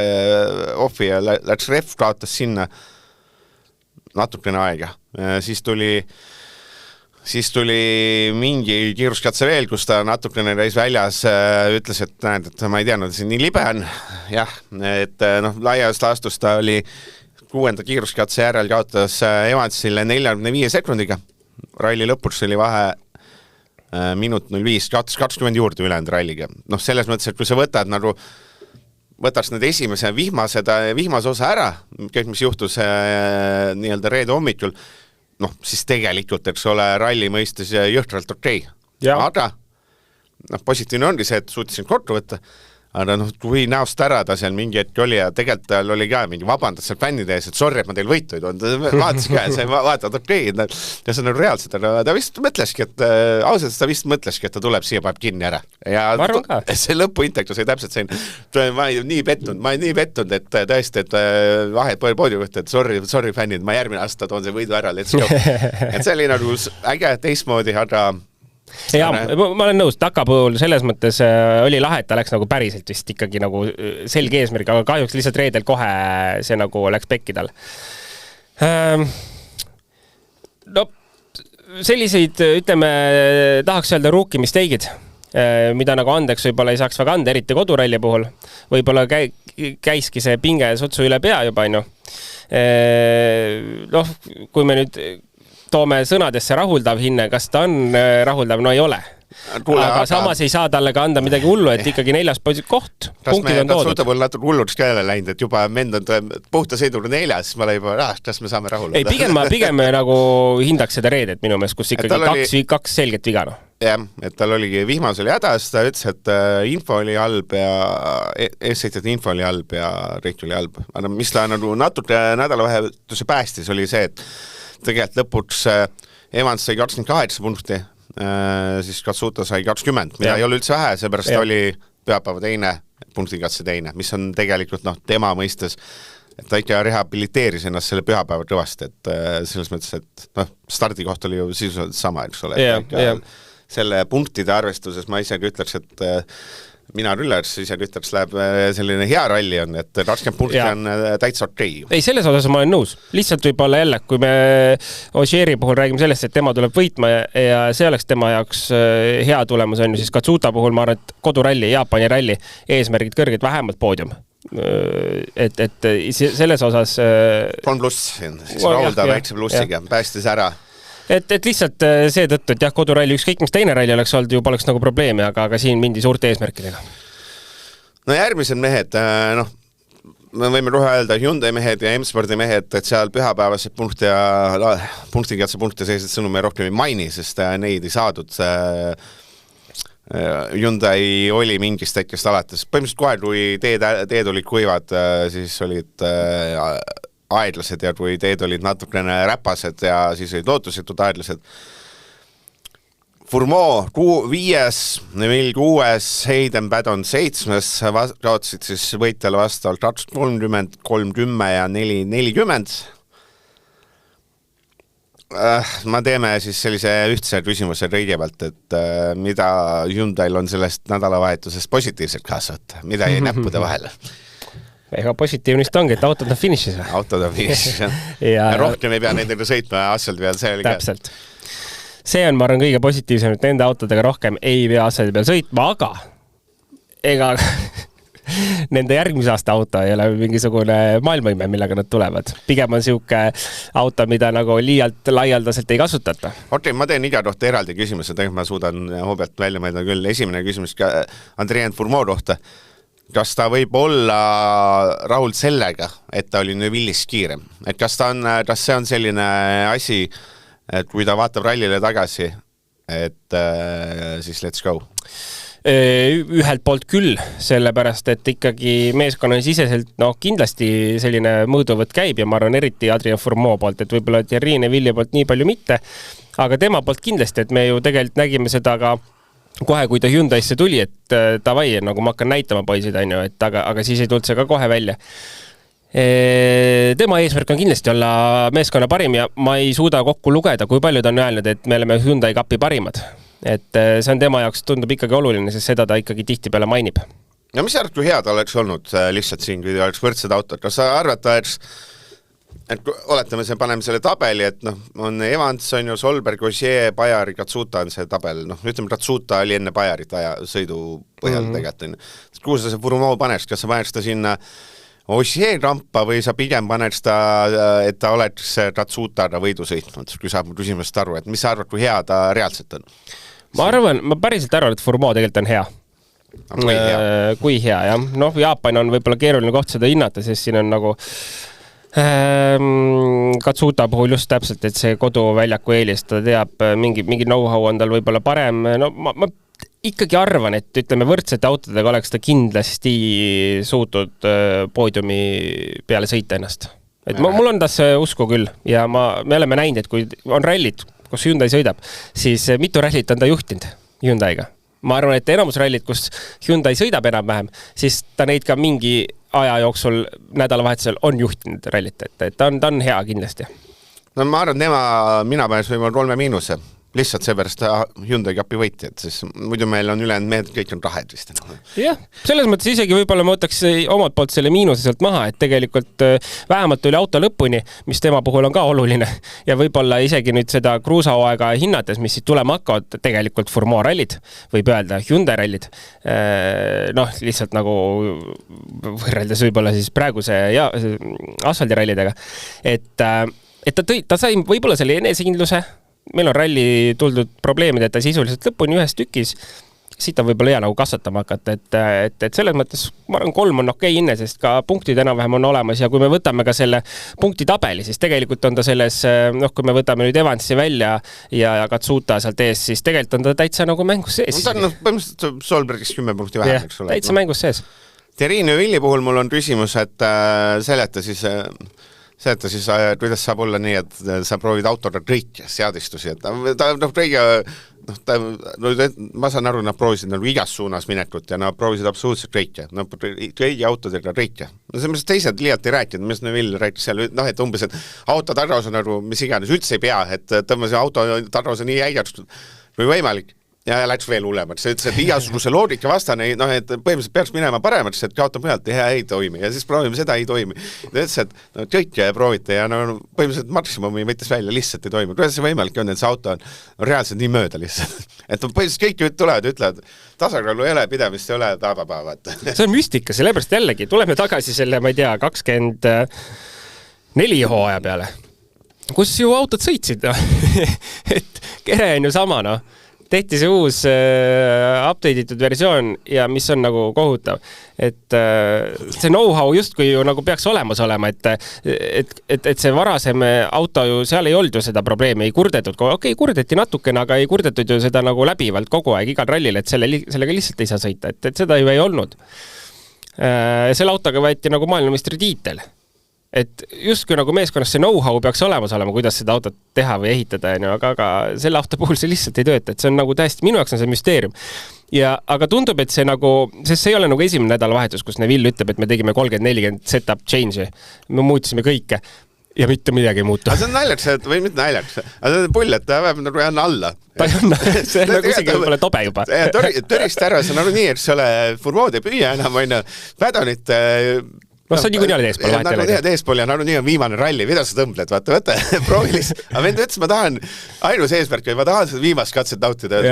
offi ja läks ref, kaotas sinna natukene aega. Siis tuli mingi kiiruskatse veel, kus ta natukene käis väljas, ütles, et näed, et ma ei teadnud, see nii libe on. Jah, et laias laastus ta oli 6. kiiruskatse järel kaotas Evansile 45 sekundiga. Ralli lõpuks oli vahe minut 05, 20 juurde ülejäänud ralliga. Selles mõttes, et kui sa võtaks need esimese vihmase osa ära, kõik mis juhtus nii-öelda reede hommikul, siis tegelikult, eks ole, ralli mõistes jõhtralt okei. Aga positiivne ongi see, et suutisin kortu võtta, aga kui näost ära ta seal mingi hetk oli ja tegelikult tal oli ka mingi vabandas seal fännide ees, et sorry, et ma teil võitu ei toonud, vaatas ka, see vaatad okei, ja see on reaalselt, aga ta vist mõtleski, et ausalt ta vist mõtleski, et ta tuleb siia, paneb kinni ära. Ja see lõpuintektus oli täpselt selline, ma ei nii pettunud, et tõesti, et vahet poodiumit, et sorry fännid, ma järgmine aasta toon see võidu ära, let's go. Et see oli nagu äge teistmoodi, aga ja, ma olen nõus, Taka puhul selles mõttes oli lahe, et ta läks nagu päriselt vist ikkagi nagu selge eesmärk, aga kahjuks lihtsalt reedel kohe see nagu läks pekki tal. Selliseid, ütleme, tahaks öelda rookie mistake'id, mida nagu andeks võib-olla ei saaks väga anda, eriti koduralli puhul. Võib-olla käiski see pinge sutsu üle pea juba, kui me nüüd toome sõnadesse rahuldav hinne, kas ta on rahuldav? No ei ole. Aga samas ei saa talle ka anda midagi hullu, et ikkagi 4. koht, punktid on toodud. Kas me natuke hulluks käele läinud, et juba mend on puhta sõidul 4, siis ma olen juba, kas me saame rahulda? Ei, pigem nagu hindaks seda reedet minu meelest, kus ikkagi kaks selget viga. Jah, et tal oligi vihmas oli hädas, ta ütles, et info oli halb ja eessõitjate info oli halb ja reik oli halb. Aga mis ta nagu natuke nädalavahetuse päästis oli see, et tegelikult lõpuks Evans sai 28 punkti, siis Katsuta sai 20, mida ei ole üldse vähe, seepärast oli pühapäeva teine, punktikatse teine, mis on tegelikult tema mõistes, et ta ikka rehabiliteeris ennast selle pühapäeva kõvasti, et selles mõttes, et stardikoht oli ju sisuliselt sama, eks ole. Selle punktide arvestuses ma isegi ütleks, et mina rüllers isegi ütleks, läheb selline hea ralli on, et 20 punkti on täitsa okei. Ei, selles osas ma olen nõus. Lihtsalt võib-olla jälle, kui me Ogieri puhul räägime sellest, et tema tuleb võitma ja see oleks tema jaoks hea tulemus on ju, siis Katsuta puhul ma arvan, et koduralli, Jaapani ralli, eesmärgid kõrged, vähemalt poodium. Et selles osas 3+, siis rahulda väikse plussiga, päästis ära. Et lihtsalt see tõttu, et jah, koduralli ükskõik mis teine ralli oleks olnud, juba oleks nagu probleemi, aga siin mindi suurte eesmärkidega. No järgmised mehed, me võime kohe öelda Hyundai mehed ja M-spordi mehed, et seal pühapäevased punktikatse punkte sellised sõnumi rohkem ei maini, sest neid ei saadud. Hyundai oli mingist hetkest alates. Põhimõtteliselt kohe, kui teed olid kuivad, siis olid aeglased ja kui teed olid natukene räpased ja siis olid lootusetud aeglased. Fourmaux 5, Neville 6, Hayden Paddon 7, kaotsid siis võitjale vastavalt 30, 30 ja 4-40. Ma teeme siis sellise ühtse küsimuse kõigepealt, et mida Hyundai'l on sellest nädalavahetusest positiivselt kaasata, mida jäi näppude vahele? Ega positiivnist ongi, et autod on finišis. Autod on finišis, ja rohkem ei pea nendega sõitma asfaldi peal, see oli täpselt. See on, ma arvan, kõige positiivsem, et nende autodega rohkem ei pea asjade peal sõitma, aga ega nende järgmise aasta auto ei ole mingisugune maailmavõime, millega nad tulevad. Pigem on siuke auto, mida nagu liialt laialdaselt ei kasutata. Okei, ma teen iga kohta eraldi küsimuse, tegelikult ma suudan hoobialt välja mõelda küll. Esimene küsimus ka Adrien Fourmaux kohta. Kas ta võib olla rahul sellega, et ta oli Neville'is kiirem? Et kas see on selline asi, et kui ta vaatab rallile tagasi, et siis let's go? Ühelt poolt küll, sellepärast, et ikkagi meeskonna siseselt kindlasti selline mõõduvõtt käib ja ma arvan eriti Adrien Fourmaux poolt, et võib-olla Thierry Neville'i poolt nii palju mitte, aga tema poolt kindlasti, et me ju tegelikult nägime seda ka kohe, kui ta Hyundai'sse tuli, et davai, nagu ma hakkan näitama poisid, aga siis ei tulnud see ka kohe välja. Tema eesmärk on kindlasti olla meeskonna parim ja ma ei suuda kokku lugeda, kui palju ta on öelnud, et me oleme Hyundai Cupi parimad. Et see on tema jaoks tundub ikkagi oluline, sest seda ta ikkagi tihti peale mainib. Ja mis sa arvad, kui hea ta oleks olnud lihtsalt siin, kui ta oleks võrdsed autod? Kas sa arvad, et oletame, paneme selle tabeli, et on Evans, on ju Solberg, Ogier, Bajari, Katsuta on see tabel. Ütleme, Katsuta oli enne Bajarit sõidu põhjal tegelikult. Kuhu sa see Fourmaux paneks? Kas sa paneks ta sinna Ogier rampa või sa pigem paneks ta, et ta oleks Katsutaga võidu sõitnud, kui saab mu küsimust aru, et mis sa arvad, kui hea ta reaalselt on? Ma päriselt arvan, et Fourmaux tegelikult on hea. Kui hea, jah. Jaapan on võib-olla keeruline koht seda hinnata, sest siin on nagu Katsuta puhul just täpselt, et see koduväljaku eelis, ta teab, mingi know-how on tal võib-olla parem. Ma ikkagi arvan, et ütleme võrdsete autodega oleks ta kindlasti suutnud poodiumi peale sõita ennast. Et mul on tas usku küll ja me oleme näinud, et kui on rallid, kus Hyundai sõidab, siis mitu rallit on ta juhtinud Hyundai'ga. Ma arvan, et enamus rallid, kus Hyundai sõidab enam-vähem, siis ta neid ka mingi aja jooksul nädalavahetusel on juhtinud rallit, et ta on hea kindlasti. No ma arvan, mina panes võib-olla 3 –, lihtsalt seepärast Hyundai Cupi võitjad, siis muidu meil on ülejäänud mehed, kõik on rahed vist. Jah, selles mõttes isegi võib-olla ma võtaks omalt poolt selle miinuse sealt maha, et tegelikult vähemalt oli auto lõpuni, mis tema puhul on ka oluline ja võib-olla isegi nüüd seda kruusahooaega hinnates, mis siit tulema hakkavad, tegelikult Fourmaux rallid, võib öelda Hyundai rallid, lihtsalt nagu võrreldes võib-olla siis praeguse asfaldirallidega, et ta sai võib-olla selle enesekindluse. Meil on ralli tuldud probleemid, et ta sisuliselt lõpuni ühes tükis, siit on võib-olla hea nagu kasvatama hakata, et selles mõttes ma arvan 3 on okei hinne, sest ka punktid enam-vähem on olemas ja kui me võtame ka selle punktitabeli, siis tegelikult on ta selles, kui me võtame nüüd Evansi välja ja Katsuta sealt ees, siis tegelikult on ta täitsa nagu mängus sees. Ta on põhimõtteliselt Solbergis 10 punkti vähem, eks ole. Täitsa mängus sees. Thierry Neville'i puhul mul on küsimus, et seleta siis, kuidas saab olla nii, et sa proovid autoga kõike seadistusi, et ma saan aru, nad proovisid nagu igas suunas minekut ja nad proovisid absoluutselt kõike, kõigi autodega kõike. See mõttes teised liialt ei rääkinud, mis Neville rääkis seal, et umbes, et auto tagasi on nagu, mis iganes, üldse ei pea, et tõmba see auto tagasi nii äigast või võimalik. Ja läks veel hullemaks. See ütles, et igasuguse loogika vastane, et põhimõtteliselt peaks minema paremaks, et kaotab mujalt ja ei toimi. Ja siis proovime seda, ei toimi. Ta ütles, et kõik proovite ja põhimõtteliselt maksimumi võttis välja, lihtsalt ei toimi. Kuidas see võimalik on, et see auto on reaalselt nii mööda lihtsalt? Et põhimõtteliselt kõik tulevad ja ütlevad, tasakaalu ei ole, pidevist ei ole, taababaavat. See on müstika, sellepärast jällegi. Tuleme tagasi selle, ma ei tea, 24 hooaja peale, kus ju autod sõitsid. Et kere on ju sama, tehti see uus update'itud versioon ja mis on nagu kohutav, et see know-how justkui ju nagu peaks olemas olema, et see varasem auto ju seal ei olnud ju seda probleemi, ei kurdetud, kurdeti natukene, aga ei kurdetud ju seda nagu läbivalt kogu aeg igal rallil, et sellega lihtsalt ei saa sõita, et seda ju ei olnud. Selle autoga võeti nagu maailmameistri tiitel. et justkui nagu meeskonnas see know-how peaks olemas olema, kuidas seda autot teha või ehitada, aga selle auto puhul see lihtsalt ei tööta, et see on nagu täiesti, minu jaoks on see müsteerium. Aga tundub, et see nagu, sest see ei ole nagu esimene nädalavahetus, kus Neville ütleb, et me tegime 30-40 setup change'i, me muutsime kõike ja mitte midagi ei muutu. Aga see on naljaks, või mitte naljaks, aga see on pull, et ta vähemalt nagu ei anna alla. Ta ei anna, see on nagu isegi võib-olla tobe juba. Törist ära, see on nagu nii, et see ole Furmood ei püüa enam, Pädonit no see on niikuinii olid eespool vahet. Nagu eespool ja nii on viimane ralli, mida sa tõmbled, vaata, proovilis. Aga vend ütles, ma tahan, ainus eesmärk, ma tahan seda viimast katset nautida.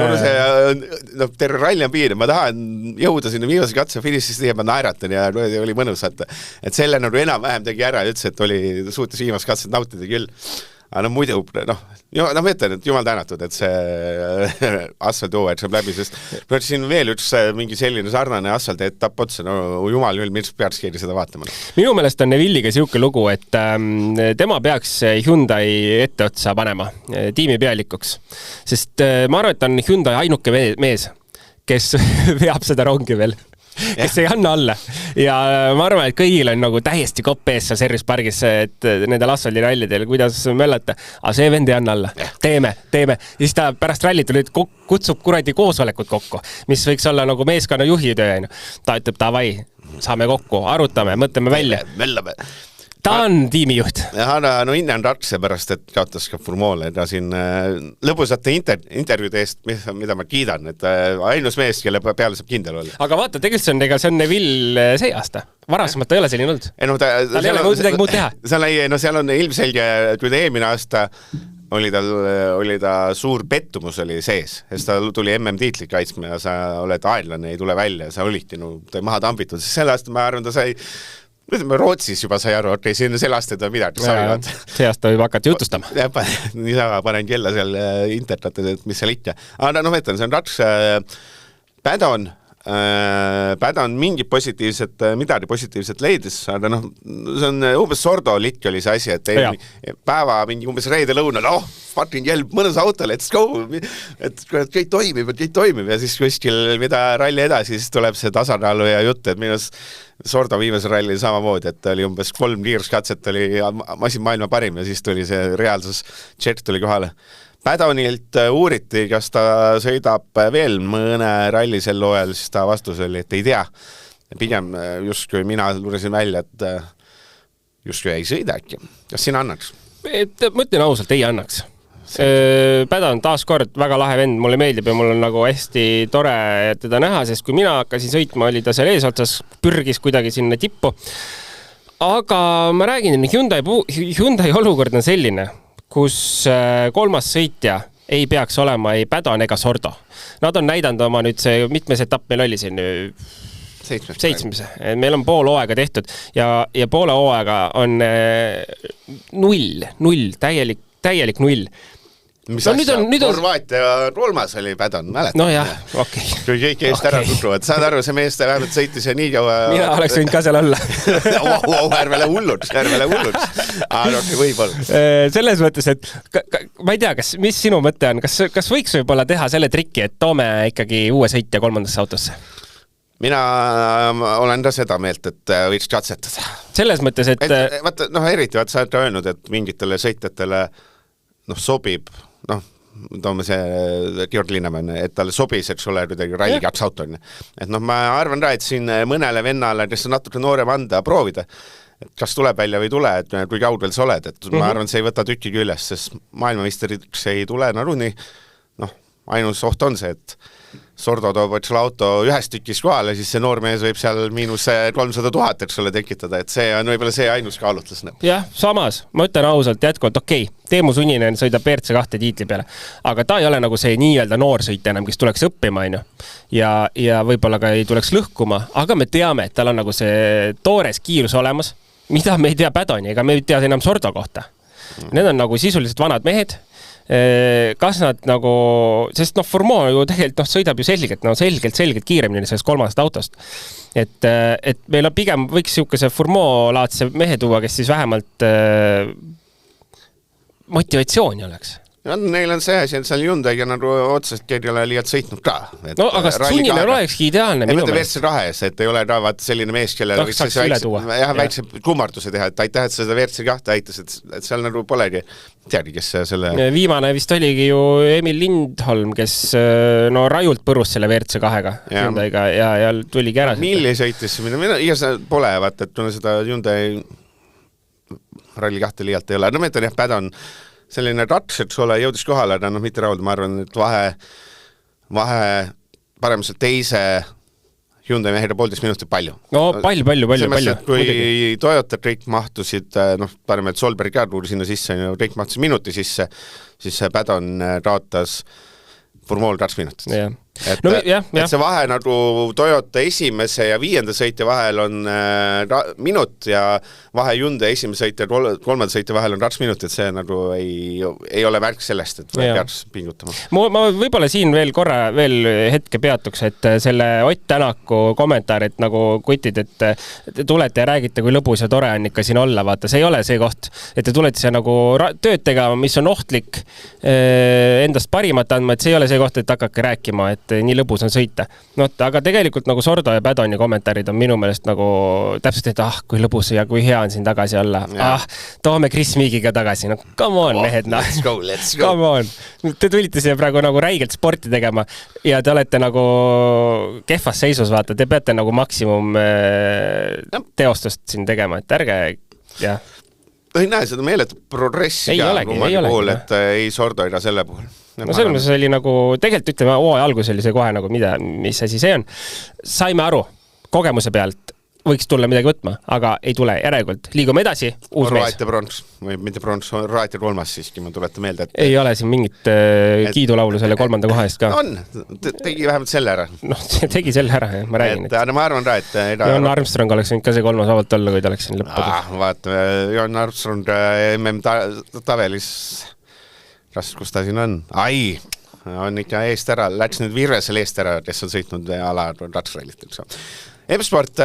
Terve ralli on piir, ma tahan jõuda sinna viimase katse finišist ja ma naeratan ja oli mõnus. Et selle nagu enam-vähem tegi ära ja ütles, et suutis viimast katset nautida küll. Aga muidu, ma ütlen, et jumal tänatud, et see asfalt hooaeg saab läbi, sest siin veel üks mingi selline sarnane asfalt etapp otsa, jumal küll, mis peaks keegi seda vaatama. Minu meelest on Neville'iga siuke lugu, et tema peaks Hyundai etteotsa panema tiimi pealikuks, sest ma arvan, et on Hyundai ainuke mees, kes veab seda rongi veel. Kes ei anna alla ja ma arvan, et kõigil on nagu täiesti kopp ees seal Service Pargis, et nendel asfaldirallidel, kuidas möllata, aga see vend ei anna alla, teeme ja siis ta pärast rallit kutsub kuradi koosolekut kokku, mis võiks olla nagu meeskonna juhi töö, ta ütleb, davai, saame kokku, arutame, mõtleme välja. Ta on tiimijuht. Inne on raks pärast, et kaotas ka Furmoole. Ta siin lõbusate intervjuude eest, mida ma kiidan, et ainus mees, kelle peale saab kindel olla. Aga vaata, tegelikult see on Neville see aasta. Varasemalt ta ei ole selline olnud. Tal ei ole midagi muud teha. Seal on ilmselge, kui ta eelmine aasta oli ta suur pettumus oli sees, sest ta tuli MM-tiitlit kaitsma ja sa oled aedlane, ei tule välja ja sa olidki maha tambitud. Selle aasta ma arvan, ta sai Rootsis juba sai aru, okei, siin selle aasta ta midagi saavad. See aasta võib hakata jutustama. Niisama panen kella seal internetis, et mis seal ikka. Aga mõtlen, see on rats Pädon mingid midagi positiivset leidis, aga see on umbes Sordo litki oli see asi, et päeva mingi umbes reede lõunal, fucking jelb, mõnus auto, let's go, et kõik toimib ja siis kuskil mida ralli edasi, siis tuleb see tasakaalu ja jutt, et minus Sordo viimase ralli samamoodi, et oli umbes 3 kiiruskatset, oli masin maailma parim ja siis tuli see reaalsus, Jet tuli kohale. Pädonilt uuriti, kas ta sõidab veel mõne ralli sel loojal, siis ta vastus oli, et ei tea. Pigem justkui mina luresin välja, et justkui ei sõida äkki. Kas sina annaks? Ma ütlen ausalt, ei annaks. Pädon taas kord väga lahe vend, mulle meeldib ja mul on nagu hästi tore teda näha, sest kui mina hakkasin sõitma, oli ta seal eesotsas, pürgis kuidagi sinna tippu. Aga ma räägin, Hyundai olukord on selline, kus kolmas sõitja ei peaks olema ei Pädon ega Sordo. Nad on näidanud oma nüüd see, mitmes etapp meil oli siin? 7. Meil on pool hooaega tehtud ja poole hooaega on 0, täielik 0. Mis asja? Horvaatia kolmas oli Pädon, mäletad? No jah, okei. Kui kõik eest ära tutruvad. Saad aru, see meeste vähemalt sõitis ja nii kaua... Mina oleks võinud ka seal olla. Ärmele hulluks. Aga võib-olla. Selles mõttes, et ma ei tea, mis sinu mõte on? Kas võiks võib-olla teha selle trikki, et toome ikkagi uue sõitja kolmandasse autosse? Mina olen ka seda meelt, et võiks katsetada. Selles mõttes, et... Eriti, sa oled öelnud, et mingitele sõitjatele sobib, toome see Georg Linnemann, et talle sobis, eks ole, ralli 2 auto. Et ma arvan ka, et siin mõnele vennale, kes on natuke noorem anda, proovida, et kas tuleb välja või tule, et kui kaudel sa oled, et ma arvan, see ei võta tükigi üles, sest maailmameistriks ei tule naruni. Ainus oht on see, et Sordo toob selle auto ühest tükis kohale, siis see noormees võib seal miinus 300 000, eks ole, tekitada, et see on võib-olla see ainus kaalutlus. Jah, samas, ma ütlen ausalt jätkuvalt, okei, Teemu Suninen sõidab WRC2 tiitli peale, aga ta ei ole nagu see nii-öelda noorsõit enam, kes tuleks õppima, ja võib-olla ka ei tuleks lõhkuma, aga me teame, et tal on nagu see toores kiirus olemas, mida me ei tea Pädoni, ega me ei tea enam Sordo kohta. Need on nagu sisuliselt vanad mehed, kas nad nagu, sest Furmoo ju tegelikult sõidab ju selgelt kiiremini sellest kolmast autost. Et meil on pigem võiks siukese Furmoo-laadse mehe tuua, kes siis vähemalt motivatsiooni oleks. Ja neil on see asi, et seal Hyundai'ga nagu otseselt ei ole liialt sõitnud ka. No aga sunnile olekski ideaalne minu meelest. WRC rahes, et ei ole vaat selline mees, kellele võiks väikse kummarduse teha, et aitäh, et seda WRC 2 aitas, et seal nagu polegi. Teagi, kes selle... Viimane vist oligi ju Emil Lindholm, kes no rajult põrus selle WRC 2-ga Hyundai'ga ja tuligi ära. Milli sõitis, igas pole, vaata, et seda Hyundai ralli 2 liialt ei ole. No mõtlen jah, Padon selline rats, et ole jõudis kohale, aga mitte rahulda, ma arvan, et vahe paremuselt teise Hyundai mehele 1,5 minutit palju. No palju. Kui Toyota kõik mahtusid, paremalt Solberg ja tuuli sinna sisse, kõik mahtusid minuti sisse, siis Padon raotas Formol 2 minutit. Yeah. Et see vahe nagu Toyota esimese ja 5. sõitja vahel on minut ja vahe Hyundai esimese sõitja ja 3. sõitja vahel on 2 minutit, see nagu ei ole märk sellest, et peaks pingutama. Ma võib-olla siin veel hetke peatuks, et selle Ott Tänaku kommentaar, et nagu kutid, et te tulete ja räägite, kui lõbus ja tore on ikka siin olla, vaata, see ei ole see koht, et te tulete siia nagu tööd tegema, mis on ohtlik endast parimat andma, et see ei ole see koht, et hakake rääkima, et nii lõbus on sõita. No, aga tegelikult nagu Sordo ja Padoni kommentaarid on minu meelest nagu täpselt, et kui lõbus ja kui hea on siin tagasi olla. Toome Chris Meegiga tagasi. No, come on, mehed. Let's go. Come on. Te tulite siia praegu nagu räigelt sporti tegema ja te olete nagu kehvas seisus, vaata. Te peate nagu maksimum teostust siin tegema, et ärge, jah. Ei näe seda meeletu progressi ka pool, et ei Sordo ega selle puhul. No selles mõttes oli nagu, tegelikult ütleme, algus oli see kohe nagu, mis asi see on. Saime aru, kogemuse pealt võiks tulla midagi võtma, aga ei tule järelikult. Liigume edasi, uus mees. Raate brons, või mitte brons, Raate 3. siiski, ma tuletan meelde. Et... Ei ole siin mingit kiidulaulu selle 3. koha eest ka. On, tegi vähemalt selle ära. Noh, tegi selle ära, ma räägin. Ma arvan ka, et... Jon Armstrong oleks võinud ka see 3. vabalt olla, kui ta oleks siin lõppunud. Vaata, Jon Armstrong MM tabelis... kus ta siin on? On ikka eest ära, läks nüüd Virvesel eest ära, kes on sõitnud ala ratsrallit. M-sport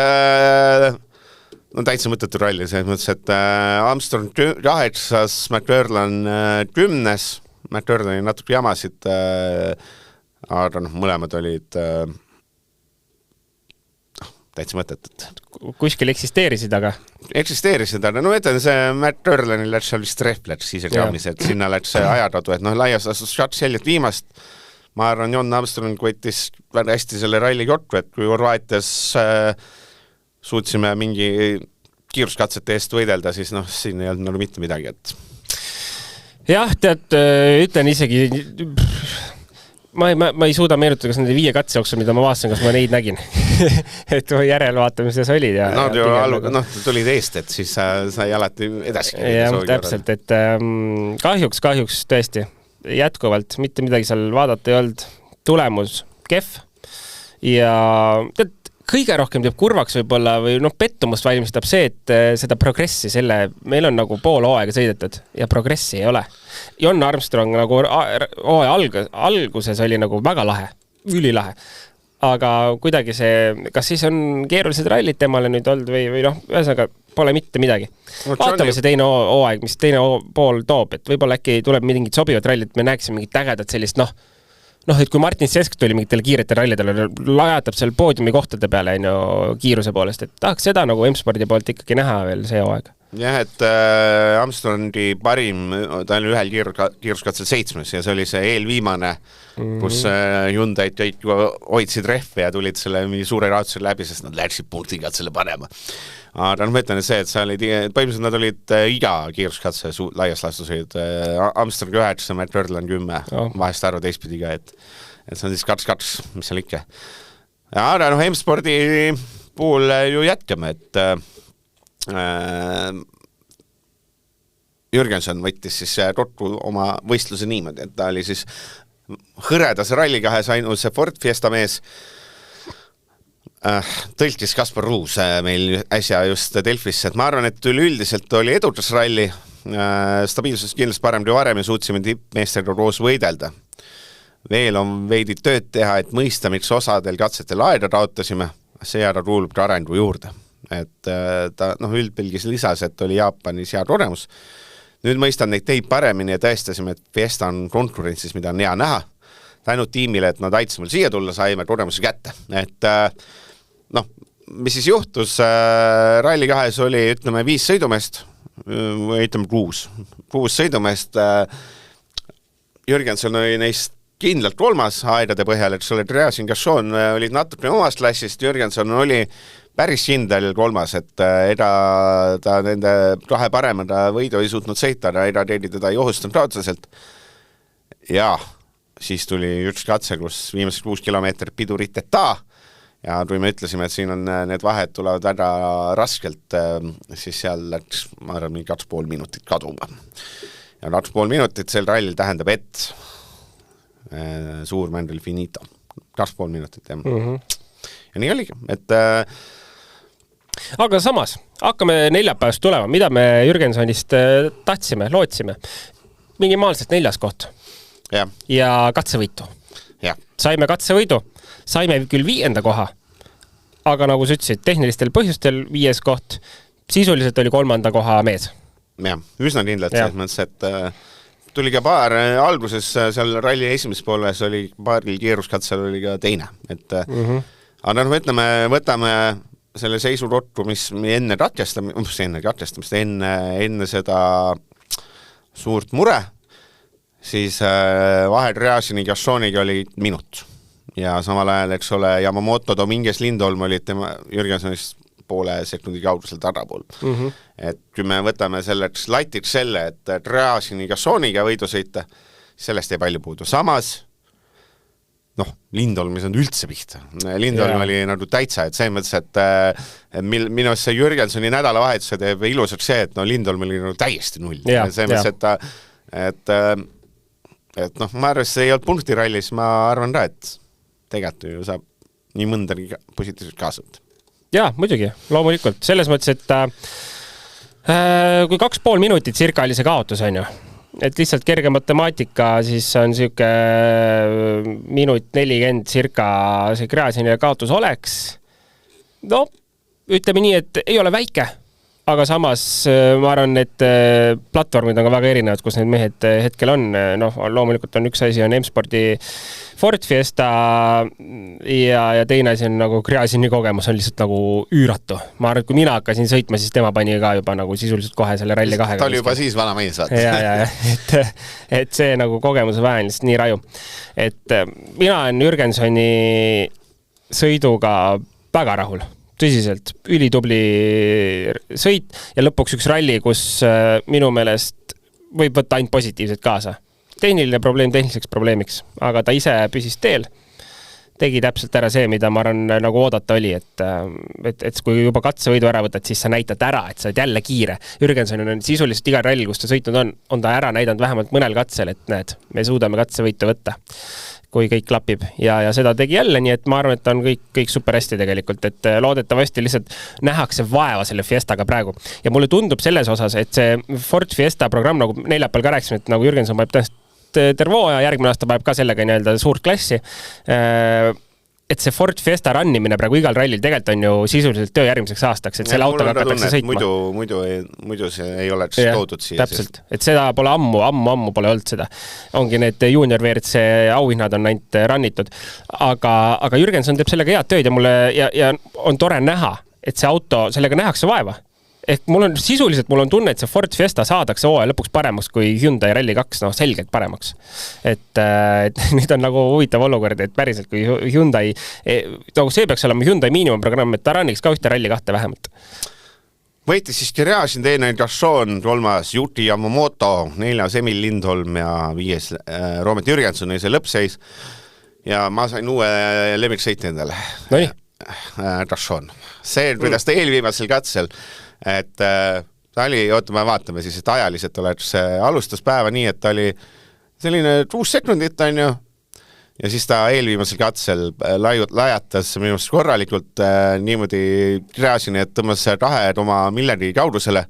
on täitsa mõttetu ralli, selles mõttes, et Armstrong 8, McLaren 10, McLareni natuke jamasid, aga mõlemad olid täitsa mõttetud. Kuskil eksisteerisid, aga? Eksisteerisid, aga ütlen, see McLarenil läks seal vist rehv läks ise kraamis, et sinna läks ajatadu, et laias astus Schatz Elliot viimast. Ma arvan, Jon Armstrong võttis väga hästi selle ralli kokku, et kui Horvaatias suutsime mingi kiiruskatsete eest võidelda, siis siin ei olnud mitte midagi, et... Jah, ütlen isegi... Ma ei suuda meenutada, kas nende 5 katse jooksul, mida ma vaatasin, kas ma neid nägin. Et järelvaatamises olid. Tulid eest, et siis sai alati edasi. Jah, täpselt, et kahjuks tõesti jätkuvalt mitte midagi seal vaadata ei olnud. Tulemus kehv ja kõige rohkem teeb kurvaks võib-olla või pettumust valmistab see, et seda progressi meil on nagu pool hooaega sõidetud ja progressi ei ole. Jon Armstrong nagu alguses oli nagu väga lahe, ülilahe. Aga kuidagi see, kas siis on keerulised rallit temale nüüd olnud või ühesõnaga pole mitte midagi. Vaatame see teine hooaeg, mis teine pool toob, et võib-olla äkki tuleb mingid sobivad rallit, me näeksime mingit ägedat sellist, et kui Martin Sesk tuli mingitele kiirete rallidele, lajatab seal poodiumi kohtade peale kiiruse poolest, et tahaks seda nagu M-spordi poolt ikkagi näha veel see hooaeg. Jah, et Armstrongi parim, ta oli ühel kiiruskatsel 7 ja see oli see eelviimane, kus Hyundai kõik hoidsid rehve ja tulid selle suure raaduse läbi, sest nad läksid punktikatsele panema. Aga ma ütlen, et põhimõtteliselt nad olid iga kiiruskatse laias lastusid Armstrong 9, McLaren 10, vahest arvu teistpidi ka, et see on siis 2-2, mis seal ikka. Aga M-spordi puhul ju jätkame, et Jürgenson võttis siis kokku oma võistluse niimoodi, et ta oli siis hõredas rallikahes ainult see Ford Fiesta mees, tõlkis Kaspar Ruus meil äsja just Delfisse, et ma arvan, et üleüldiselt oli edukas ralli, stabiilsus kindlasti parem kui varem ja suutsime tippmeestega koos võidelda. Veel on veidi tööd teha, et mõista, miks osadel katsetel aeda kaotasime, see ära kuulub ka arengu juurde. Et ta üldpilgis lisas, et oli Jaapanis hea kogemus, nüüd mõistan neid teid paremini ja tõestasime, et Fiesta on konkurentsis, mida on hea näha. Tänu tiimile, et nad aitasid mul siia tulla, saime tulemuse kätte. Et mis siis juhtus? Rally 2 oli, ütleme, 5 sõidumeest, või ütleme 6 sõidumeest. Jürgenson oli neist kindlalt 3. aedade põhjal, et sulle Dreasin Gasson olid natuke omast klassist, Jürgenson oli päris kindel 3, et ta nende 2 paremada võidu ei suutnud sõita, erateedi teda ei ohustanud otseselt. Ja siis tuli üks katse, kus viimased 6 kilomeetrit piduriteta ja kui me ütlesime, et siin on need vahed tulevad väga raskelt, siis seal läks, ma arvan, 2,5 minutit kaduma. Ja 2,5 minutit sel rallil tähendab, et suur mändel finito. 2,5 minutit, jah. Ja nii oligi, et aga samas, hakkame neljapäevast tulema. Mida me Jürgensonist tahtsime, lootsime? Minimaalselt 4. koht. Ja katsevõitu. Saime katsevõidu, saime küll 5. koha, aga nagu sa ütlesid, tehnilistel põhjustel 5. koht, sisuliselt oli 3. koha mees. Jah, üsna kindlalt selles mõttes, et tuli ka paar alguses seal ralli esimeses pooles oli paaril kiiruskatsel oli ka teine. Et, aga võtame selle seisu rottu, mis enne katkestamist, enne seda suurt mure, siis vahe Dreasini Gassoniga oli minut. Ja samal ajal, eks ole, Yamamoto Dominguez Lindholm oli tema Jürgensonist poole sekundi kaudusel tarapool. Et kui me võtame selleks latiks selle, et Dreasini Gassoniga võidu sõita, sellest ei palju puudu. Samas, Lindholm ei saanud üldse pihta. Lindholm oli nagu täitsa, et see mõttes, et minu see Jürgensoni nädalavahetuse teeb ilusaks see, et Lindholm oli nagu täiesti null. See mõttes, et ma arvan, see ei olnud punktirallis, ma arvan ka, et tegelikult ju saab nii mõndagi positiivselt kaasata. Jaa, muidugi, loomulikult. Selles mõttes, et kui 2,5 minutit circa oli see kaotus, on ju, et lihtsalt kerge matemaatika, siis on siuke minut 40 circa see Dreasini kaotus oleks. Ütleme nii, et ei ole väike, aga samas ma arvan, et platvormid on ka väga erinevad, kus need mehed hetkel on. Loomulikult on üks asi on M-spordi Ford Fiesta ja teine asi on nagu Dreasini kogemus on lihtsalt nagu üüratu. Ma arvan, et kui mina hakkasin sõitma, siis tema pani ka juba nagu sisuliselt kohe selle ralli 2. Ta oli juba siis vana mees, vaata. Ja, et see nagu kogemuse vähe on lihtsalt nii raju. Et mina olen Jürgensoni sõiduga väga rahul. Tõsiselt, ülitubli sõit ja lõpuks üks ralli, kus minu meelest võib võtta ainult positiivselt kaasa. Tehniline probleem tehniliseks probleemiks, aga ta ise püsis teel. Tegi täpselt ära see, mida ma arvan nagu oodata oli, et kui juba katsevõidu ära võtad, siis sa näitad ära, et sa oled jälle kiire. Jürgenson on sisuliselt igal ralli, kus ta sõitnud on ta ära näidanud vähemalt mõnel katsel, et näed, me suudame katsevõitu võtta, kui kõik klapib ja seda tegi jälle, nii et ma arvan, et on kõik super hästi tegelikult, et loodetavasti lihtsalt nähakse vaeva selle Fiestaga praegu. Ja mulle tundub selles osas, et see Ford Fiesta programm, nagu neljapäeval ka rääkisime, et nagu Jürgenson paneb tõenäoliselt tervoo ja järgmine aasta paneb ka sellega nii-öelda suurt klassi. Et see Ford Fiesta rannimine praegu igal rallil tegelikult on ju sisuliselt töö järgmiseks aastaks, et selle autoga hakatakse sõitma. Muidu see ei oleks toodud siia. Täpselt, et seda pole ammu pole olnud seda. Ongi need junior WRC auhinnad on ainult rannitud. Aga Jürgenson teeb sellega head tööd ja on tore näha, et see auto, sellega nähakse vaeva. Ehk mul on tunne, et see Ford Fiesta saadakse hooaja lõpuks paremaks kui Hyundai Rally 2, selgelt paremaks. Et nüüd on nagu huvitav olukord, et päriselt kui Hyundai, see peaks olema Hyundai miinimumprogramm, et ta ranniks ka ühte Rally 2 vähemalt. Võitis siis Dreasin teine Gasson, 3. Yuki Yamamoto, 4. Emil Lindholm ja 5. Robert Jürgenson oli see lõppseis. Ja ma sain uue lemmiksõiti endale. Gasson. See, kuidas ta eelviimasel katsel, et ta oli, me vaatame siis, et ajaliselt oleks alustas päeva nii, et ta oli selline 6 sekundit, on ju, ja siis ta eelviimasel katsel lajatas minust korralikult niimoodi Dreasini, et tõmbas tahed oma millegi kaudusele,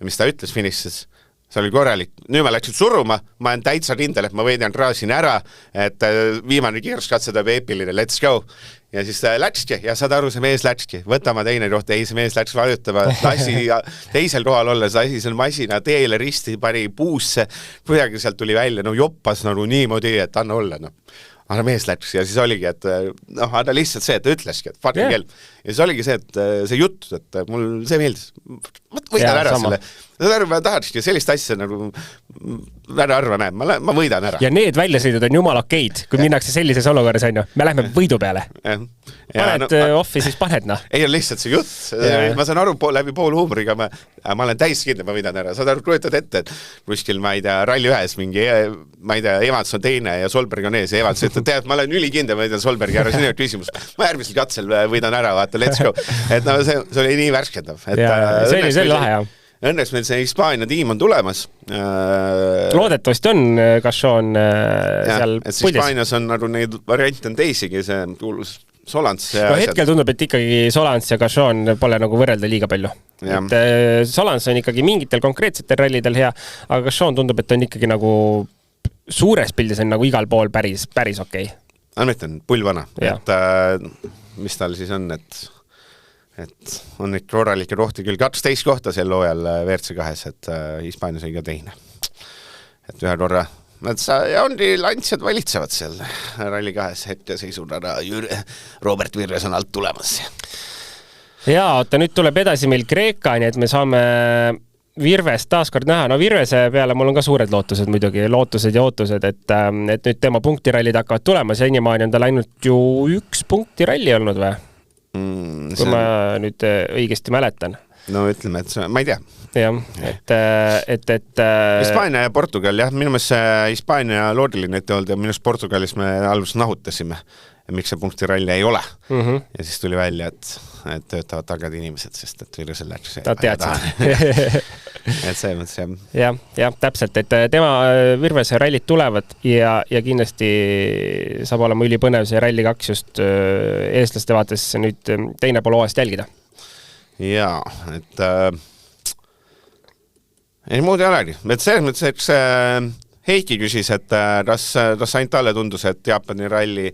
mis ta ütles finišis. see oli korralik, nüüd ma läksin suruma, ma olen täitsa rindel, et ma võidan raasin ära, et viimane kiiruskatse tuleb eepiline, let's go. Ja siis läkski ja saad aru, see mees läkski, võtama teine koht, ei see mees läks vajutama, lasi teisel kohal olles, lasi selle masina teele risti, pani puusse, kuidagi sealt tuli välja, no joppas nagu niimoodi, et anna olla, noh. Aga mees läks ja siis oligi, et noh, ta lihtsalt see, et ta ütleski, et fucking hell. Ja siis oligi see, et see jutt, et mul see meeldis. Võidan ära selle. Ma tahakski sellist asja nagu ära arva näeb, ma võidan ära. Ja need väljasõidud on jumal okeid, kui minnakse sellises olukorras, on ju. Me lähme võidu peale. Paned offi, siis paned, noh. Ei on lihtsalt see jutt. Ma saan aru läbi pool huumoriga, ma olen täiskindel, ma võidan ära. Saad aru, kujutad ette, et kuskil, ma ei tea, ralli ühes mingi, ma ei tea, Evans on teine ja Solberg on ees ja Evans ütleb, tead, ma olen ülikindel, ma võidan Solbergi ära, see on küsimus. Ma järgmisel katsel võidan ära, vaata, let's go. Et no see oli nii värskendav. See oli lahe, jah. Õnneks meil see Hispaania tiim on tulemas. Loodetavasti on Cachon seal puldis. Hispaanias on nagu neid variante on teisigi, see kuulus Solans. No hetkel tundub, et ikkagi Solans ja Cachon pole nagu võrrelda liiga palju. Et Solans on ikkagi mingitel konkreetsetel rallidel hea, aga Cachon tundub, et on ikkagi nagu suures pildis on nagu igal pool päris okei. Ma mõtlen, pullvana. Et mis tal siis on, et on neid korralikke kohti küll 12 kohta sel hooajal WRC2-s, et Hispaanias on ka teine. Et ühe korra ja ondi lantsjad valitsevad seal ralli 2 hetkeseisuna Robert Virves on alt tulemas. Jaa, oota, nüüd tuleb edasi meil Kreeka, nii et me saame Virves taaskord näha. No Virvese peale mul on ka suured lootused muidugi, lootused ja ootused, et nüüd tema punktirallid hakkavad tulema, see enimaani on tal ainult ju 1 punktiralli olnud või? Kui ma nüüd õigesti mäletan. No ütleme, et ma ei tea. Jah, et Hispaania ja Portugal, jah, minu meelest Hispaania loodeline ette olnud ja minu meelest Portugalis me alguses nahutasime, miks see punktiralli ei ole. Ja siis tuli välja, et töötavad targad inimesed, sest et Virusel läks see. Ta teadsid. Et see mõttes, jah. Jah, täpselt, et tema Virvese rallid tulevad ja kindlasti saab olema ülipõnev see ralli 2 just eestlaste vaates nüüd teine pool hooajast jälgida. Jaa, et ei muud ei olegi. Et selles mõttes, eks Heiki küsis, et kas ainult talle tundus, et Jaapani ralli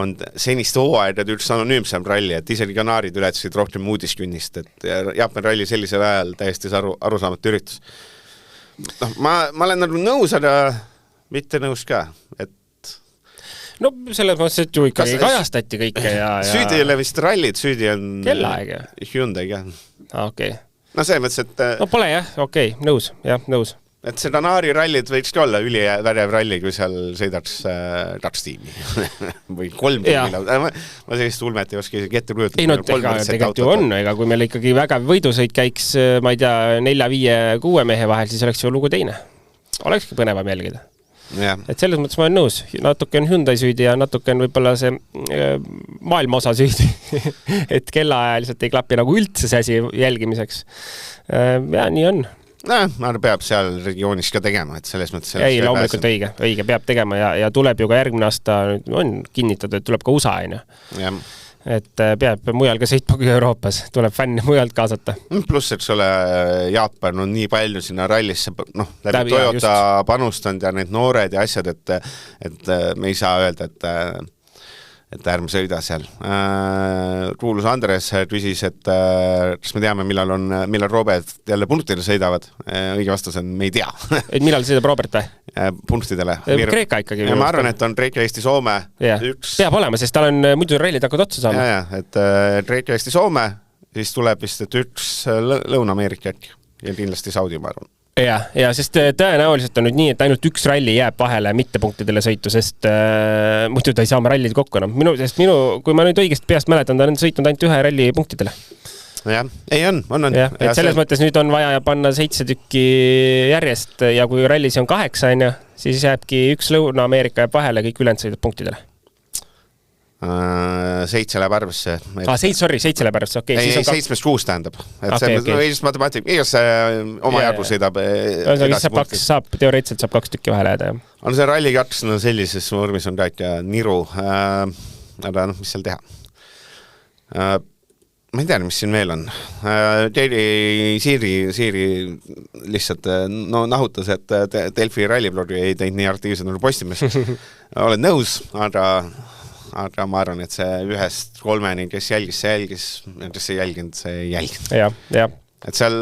on senist hooaegade üks anonüümsem ralli, et isegi kanaarid ületasid rohkem uudiskünnist, et Jaapani ralli sellisel ajal täiesti arusaamatu üritus. No, ma olen nagu nõus, aga mitte nõus ka, et no selles mõttes, et ju ikkagi kajastati kõike ja süüdi ei ole vist rallid, süüdi on kellaaeg Hyundai ka. Okei. No see mõttes, et no pole jah, okei, nõus. Et see Kanaari rallid võiks ka olla ülivärev ralli, kui seal sõidaks 2 tiimi või 3 tiimi. Ma sellist ulmet ei oska isegi ette kujutada. Ei no tegelikult ju on, ega kui meil ikkagi väga võidusõit käiks, ma ei tea, 4, 5, 6 mehe vahel, siis oleks ju lugu teine. Olekski põnevam jälgida. Ja. Et selles mõttes ma olen nõus. Natuke on Hyundai süüdi ja natuke on võib-olla see maailma osa süüdi. Et kellaajaliselt ei klapi nagu üldse see asi jälgimiseks. Ja nii on. Ma peab seal regioonis ka tegema, et selles mõttes... Ei, loomulikult õige, peab tegema ja tuleb ju ka järgmine aasta, on kinnitatud, et tuleb ka USA, jah. Et peab mujal ka sõitma kui Euroopas, tuleb fänne mujalt kaasata. Pluss, eks ole, Jaapan on nii palju sinna rallisse, läbi Toyota panustanud ja need noored ja asjad, et me ei saa öelda, et ärme sõida seal. Kuulus Andres küsis, et kas me teame, millal Robert jälle punktidele sõidavad. Õige vastus on, me ei tea. Et millal sõidab Robert või? Punktidele. Kreeka ikkagi. Ja ma arvan, et on Kreeka Eesti Soome. Peab olema, sest tal on muidu rallid hakkavad otsa saama. Ja, et Kreeka Eesti Soome, siis tuleb vist, et üks Lõuna-Ameerika ja kindlasti Saudi, ma arvan. Ja sest tõenäoliselt on nüüd nii, et ainult üks ralli jääb vahele mitte punktidele sõitu, sest muidu ta ei saa oma rallid kokku. Kui ma nüüd õigesti peast mäletan, ta on sõitnud ainult 1 ralli punktidele. Jah, ei on. Et selles mõttes nüüd on vaja panna 7 tükki järjest ja kui rallis on 8, siis jääbki üks Lõuna-Ameerika jääb vahele, kõik ülejäänud sõidab punktidele. 7 läheb arvesse. 7 läheb arvesse, okei. Ei, 7-6 tähendab. Õigest matemaatik, igas oma jagu sõidab. Teoreetselt saab 2 tükki vahele jääda. On see ralli 2, sellises vormis on ka ikka niru. Aga mis seal teha? ma ei tea, mis siin veel on. Siiri lihtsalt nahutas, et Delfi ralliblogi ei teinud nii aktiivselt nagu Postimees. Olen nõus, aga ma arvan, et see 1-3, kes jälgis, kes ei jälginud, see ei jälginud. Jah. Et seal,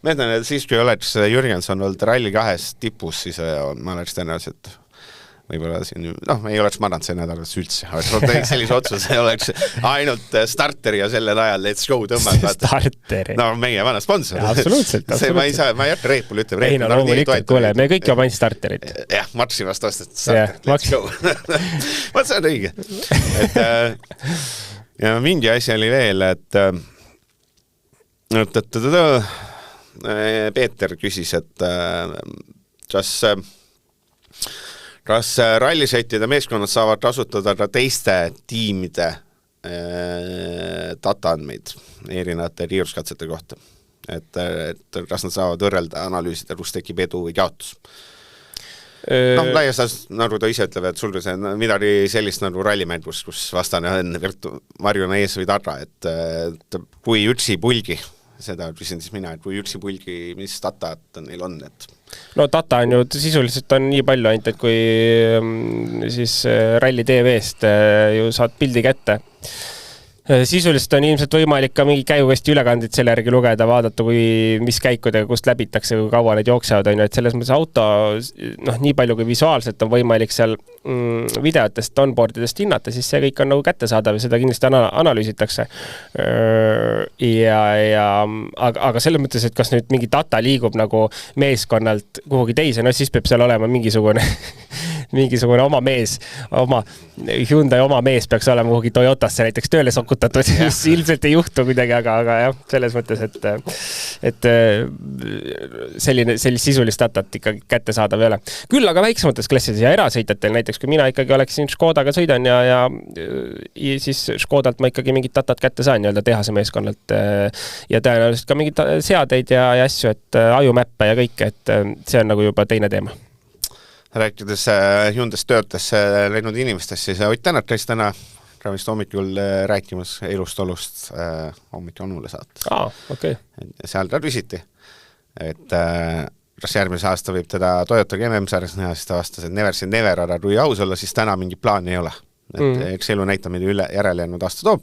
ma ütlen, et siis, kui oleks Jürgenson olnud Rally 2 tipus, siis ma oleks tõenäoliselt võib-olla siin, ei oleks maranud see nädalas üldse, oleks sellise otsuse, oleks ainult starteri ja sellel ajal let's go tõmmata. Starteri? No meie vana sponsor. Absoluutselt. Ma ei jätta Reipul ütleb. Ei, no loomulikult, kuule, me kõik juba ainult starterit. Jah, Marksi vast ostet starterit, let's go. Vaat see on õige. Ja mingi asi oli veel, et Peeter küsis, et kas rallisettide meeskonnad saavad kasutada ka teiste tiimide dataandmeid erinevate kiiruskatsete kohta. Et kas nad saavad võrrelda, analüüsida, kus tekib edu või kaotus. Laias nagu ta ise ütleb, et sul see midagi sellist nagu rallimängus, kus vastane on varjuna ees või taga, et kui üksi pulgi, seda küsin siis mina, et kui üksi pulgi, mis datat neil on, et no data on ju sisuliselt on nii palju ainult, et kui siis Rally TV-st ju saad pildi kätte. Sisuliselt on ilmselt võimalik ka mingi käiguvesti ülekandid selle järgi lugeda, vaadata, mis käikudega, kust läbitakse, kui kaua need jooksevad, on ju, et selles mõttes auto, nii palju kui visuaalselt on võimalik seal videotest, onboardidest hinnata, siis see kõik on nagu kättesaadav ja seda kindlasti analüüsitakse. Aga selles mõttes, et kas nüüd mingi data liigub nagu meeskonnalt kuhugi teise, siis peab seal olema mingisugune oma mees, Hyundai oma mees peaks olema kuhugi Toyotasse näiteks tööle sokutatud, mis ilmselt ei juhtu kuidagi, aga jah, selles mõttes, et sellist sisulist datat ikka kätte saadav ei ole. Küll aga väiksemates klassides ja erasõitjatel näiteks, kui mina ikkagi oleksin Škodaga sõidan ja siis Škodalt ma ikkagi mingit datat kätte saan nii-öelda tehase meeskonnalt ja tõenäoliselt ka mingid seadeid ja asju, et ajumäppe ja kõike, et see on nagu juba teine teema. Rääkides Hyundais töötas läinud inimestest, siis Ott Tänak käis täna vist hommikul rääkimas elust-olust hommikul mulle saates. Okay. Seal ta küsiti, et kas järgmise aasta võib teda Toyota MM-sarjas näha, siis ta vastas, et never say never, aga kui aus olla, siis täna mingi plaani ei ole. Et eks elu näitab, mida järele jäänud aasta toob.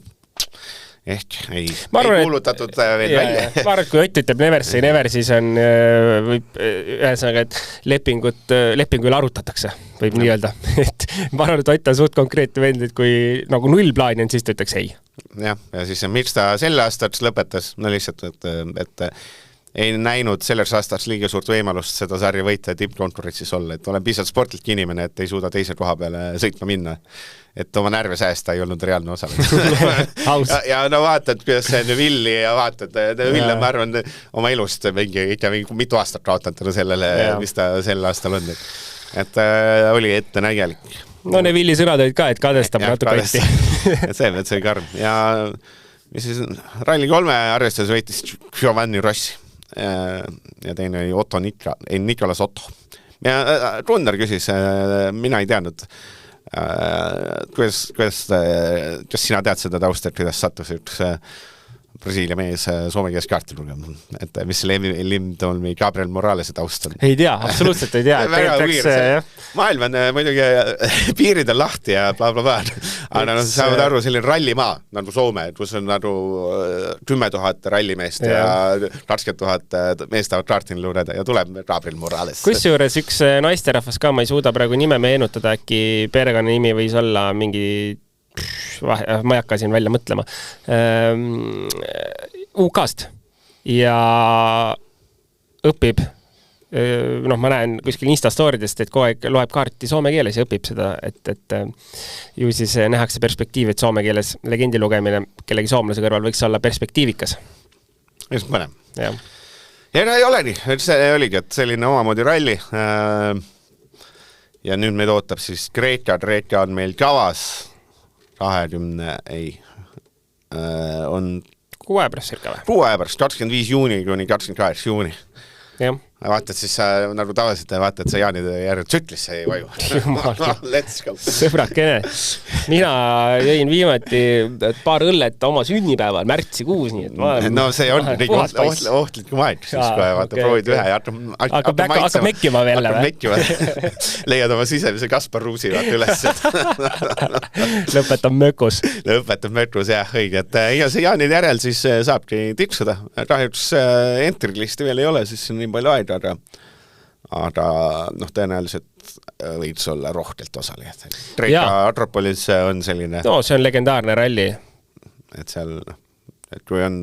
Ehk ei kuulutatud veel välja. Ma arvan, et kui Ott ütleb never say never, siis on ühesõnaga, et lepingu üle arutatakse, võib nii öelda. Ma arvan, et Ott on suht konkreetne vend, et kui nagu null plaani on, siis ta ütleks ei. Ja siis miks ta selle aastaks lõpetas? No lihtsalt, et ei näinud selleks aastaks liiga suurt võimalust seda sarja võita ja tippkonkurentsis olla, et olen piisavalt sportlik inimene, et ei suuda teise koha peale sõitma minna. Et oma närve säästa ei olnud reaalne osaleda. ja no vaatad, kuidas see Villi ja vaatad, Vill on, ma arvan, oma elust ikka mitu aastat kaotanud sellele, mis ta sel aastal on. Et oli ette nägelik. No ne Villi sõnad olid ka, et kadestab natuke Otti. see oli karm. Ja mis siis Rally 3 arvestus võitis Giovanni Rossi ja teine oli Nikolas Otto. Ja Gunnar küsis, mina ei teadnud, kas sina tead seda tausta, et kuidas sattus üks Brasiilia mees Soome kees kaarti lugema, et mis selle Lindholmi Gabriel Moralese taust on? Ei tea, absoluutselt ei tea. Väga viir, maailm on muidugi piirid on lahti ja blablabla, aga saavad aru selline rallimaa nagu Soome, kus on nagu 10 000 rallimeest ja 20 000 meest tahavad kaartini lugeda ja tuleb Gabriel Morales. Kusjuures üks naisterahvas ka, ma ei suuda praegu nime meenutada, äkki perekonna nimi võis olla mingi ma ei hakka siin välja mõtlema UK-st ja õpib ma näen kuskil Instastoridest, et kogu aeg loeb kaarti soome keeles ja õpib seda, et ju siis nähakse perspektiivi, et soome keeles legendi lugemine kellegi soomlase kõrval võiks olla perspektiivikas. Just mõnem. Ja no ei ole nii, see oligi, et selline omamoodi ralli ja nüüd meid ootab siis Kreeka on meil kavas 20, on kuu aja pärast cirka või? Kuu aja pärast, 25 juuni kuni 28 juuni. vaatad siis nagu tavaliselt vaatad sa Jaanide järel tsüklisse ei vaju. Let's go. Sõbrakene. Mina jõin viimati paar õllet oma sünnipäeval märtsikuus, nii et ma no see on ohtlikum aeg, siis kohe vaata proovid ühe ja hakkab mekkima veel. Leiad oma sisemise Kaspar Ruusi vaata üles. Lõpetab mökus. Jah, õige. Ja see Jaanide järel siis saabki tiksuda. Kahjuks Enterglisti veel ei ole, siis on nii palju aega, aga tõenäoliselt võiks olla rohkelt osalijad. Treika Atropolis on selline... No, see on legendaarne ralli. Et seal, et kui on...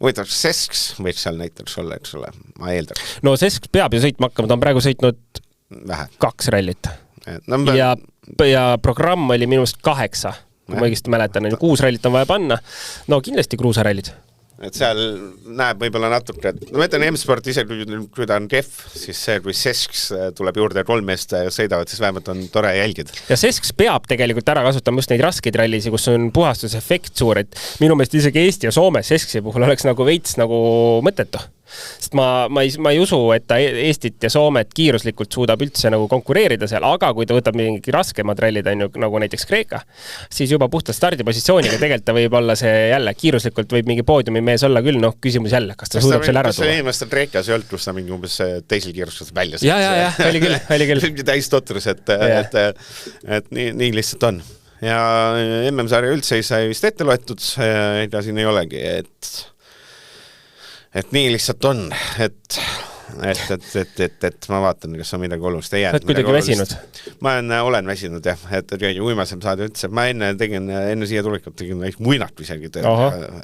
Võitab Sesks võiks seal näiteks olla, eks ole, ma eeldan. No Sesks peab ju sõitma hakkama, ta on praegu sõitnud 2 rallit. Ja programm oli minust 8, kui ma õigesti mäletan. 6 rallit on vaja panna. No kindlasti kruusarallid. Et seal näeb võib-olla natuke, no ma ütlen M-sport ise, kui ta on kehv, siis see, kui Sesks tuleb juurde 3 meest sõidavad, siis vähemalt on tore jälgida. Ja Sesks peab tegelikult ära kasutama just neid raskeid rallisi, kus on puhastusefekt suur, et minu meelest isegi Eesti ja Soome Sesksi puhul oleks nagu veits nagu mõttetu. Sest ma ei usu, et ta Eestit ja Soomet kiiruslikult suudab üldse nagu konkureerida seal, aga kui ta võtab mingi raskemad rallid, nagu näiteks Kreeka, siis juba puhtalt stardipositsiooniga tegelikult ta võib olla see jälle kiiruslikult võib mingi poodiumi mees olla küll, küsimus jälle, kas ta suudab selle ära tuua. Kas see eelmestel Kreekas ei olnud, kus ta mingi umbes teisel kiirustus välja saab? Ja, oli küll. Täis totrus, et nii lihtsalt on. Ja MM-sarja üldse ei sai vist ette loetud, ega siin ei olegi, et nii lihtsalt on, et ma vaatan, kas on midagi olulist. Oled kuidagi väsinud? Ma olen väsinud, jah, et uimasem saada üldse. Ma enne siia tulikut tegin muinat isegi tööl,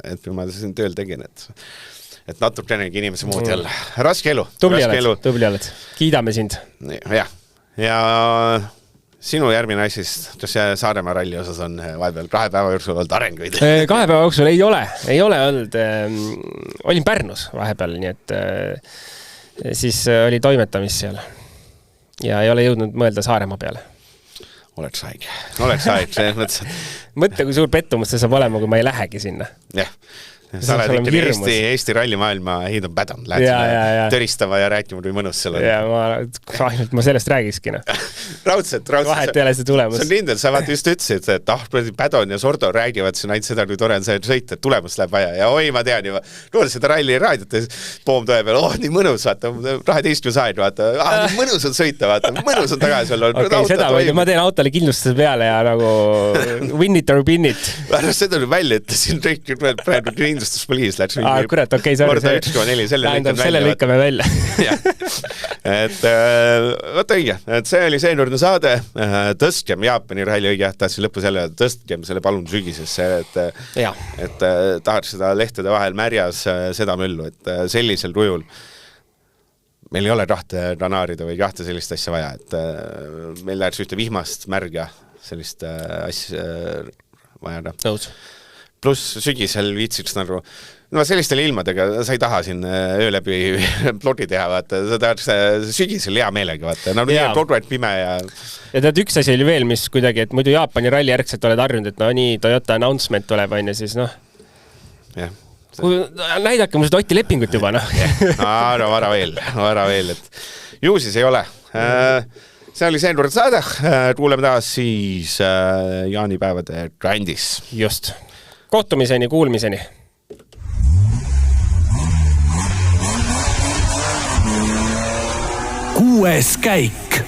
et ma siin tööl tegin, et natukenegi inimese moodi jälle. Raske elu. Tubli oled. Kiidame sind. Jah, ja sinu järgmine asjast, kas Saaremaa ralli osas on vahepeal 2 päeva jooksul olnud arenguid? 2 päeva jooksul ei ole olnud. Olin Pärnus vahepeal, nii et siis oli toimetamis seal. Ja ei ole jõudnud mõelda Saaremaa peale. Oleks aeg. Mõtle, kui suur pettumus see saab olema, kui ma ei lähegi sinna. Jah. Sa oled ikka Eesti rallimaailma Heidon Padon, lähed töristama ja rääkima, kui mõnus seal on. Ja ainult ma sellest räägikski. Raudselt. Vahet ei ole see tulemus. See on kindel, sa vaata just ütlesid, et Padon ja Sordo räägivad siin ainult seda, kui tore on see sõita, et tulemus läheb vaja. Ja oi, ma tean juba, kuule seda ralli raadiot ja poom toe peal, nii mõnus, vaata, 12 said, vaata, mõnus on sõita, vaata, mõnus on tagasi olla. Okei, seda võid, ma teen autole kindlustuse peale ja nagu win it or win it. Seda nüüd välja, et siin praegu kindlustuspõlis läks. Kurat, okei, sorry. Selle lõikame välja. Et võta õige, et see oli seenurne saade, tõstkem Jaapani ralli õige, tahtsin lõpus jälle tõstkem selle palun sügisesse, et tahaks seda lehtede vahel märjas seda müllu, et sellisel kujul meil ei ole kahte granaarida või kahte sellist asja vaja, et meil läheks ühte vihmast märga sellist asja vaja. Pluss sügisel viitsiks nagu, no sellistele ilmadega sa ei taha siin öö läbi blogi teha, vaata, sa tahaks sügisel hea meelega, vaata, nagu nii kogu aeg pime ja... Ja tead, üks asi oli veel, mis kuidagi, et muidu Jaapani ralli järgselt oled harjunud, et no nii Toyota announcement tuleb, on ja siis noh... Näidake mu seda Oti lepingut juba, noh. No vara veel, et ju siis ei ole. See oli seenurd saade, kuuleme taas siis jaanipäevade grandis. Just. Kohtumiseni, kuulmiseni. 6. käik.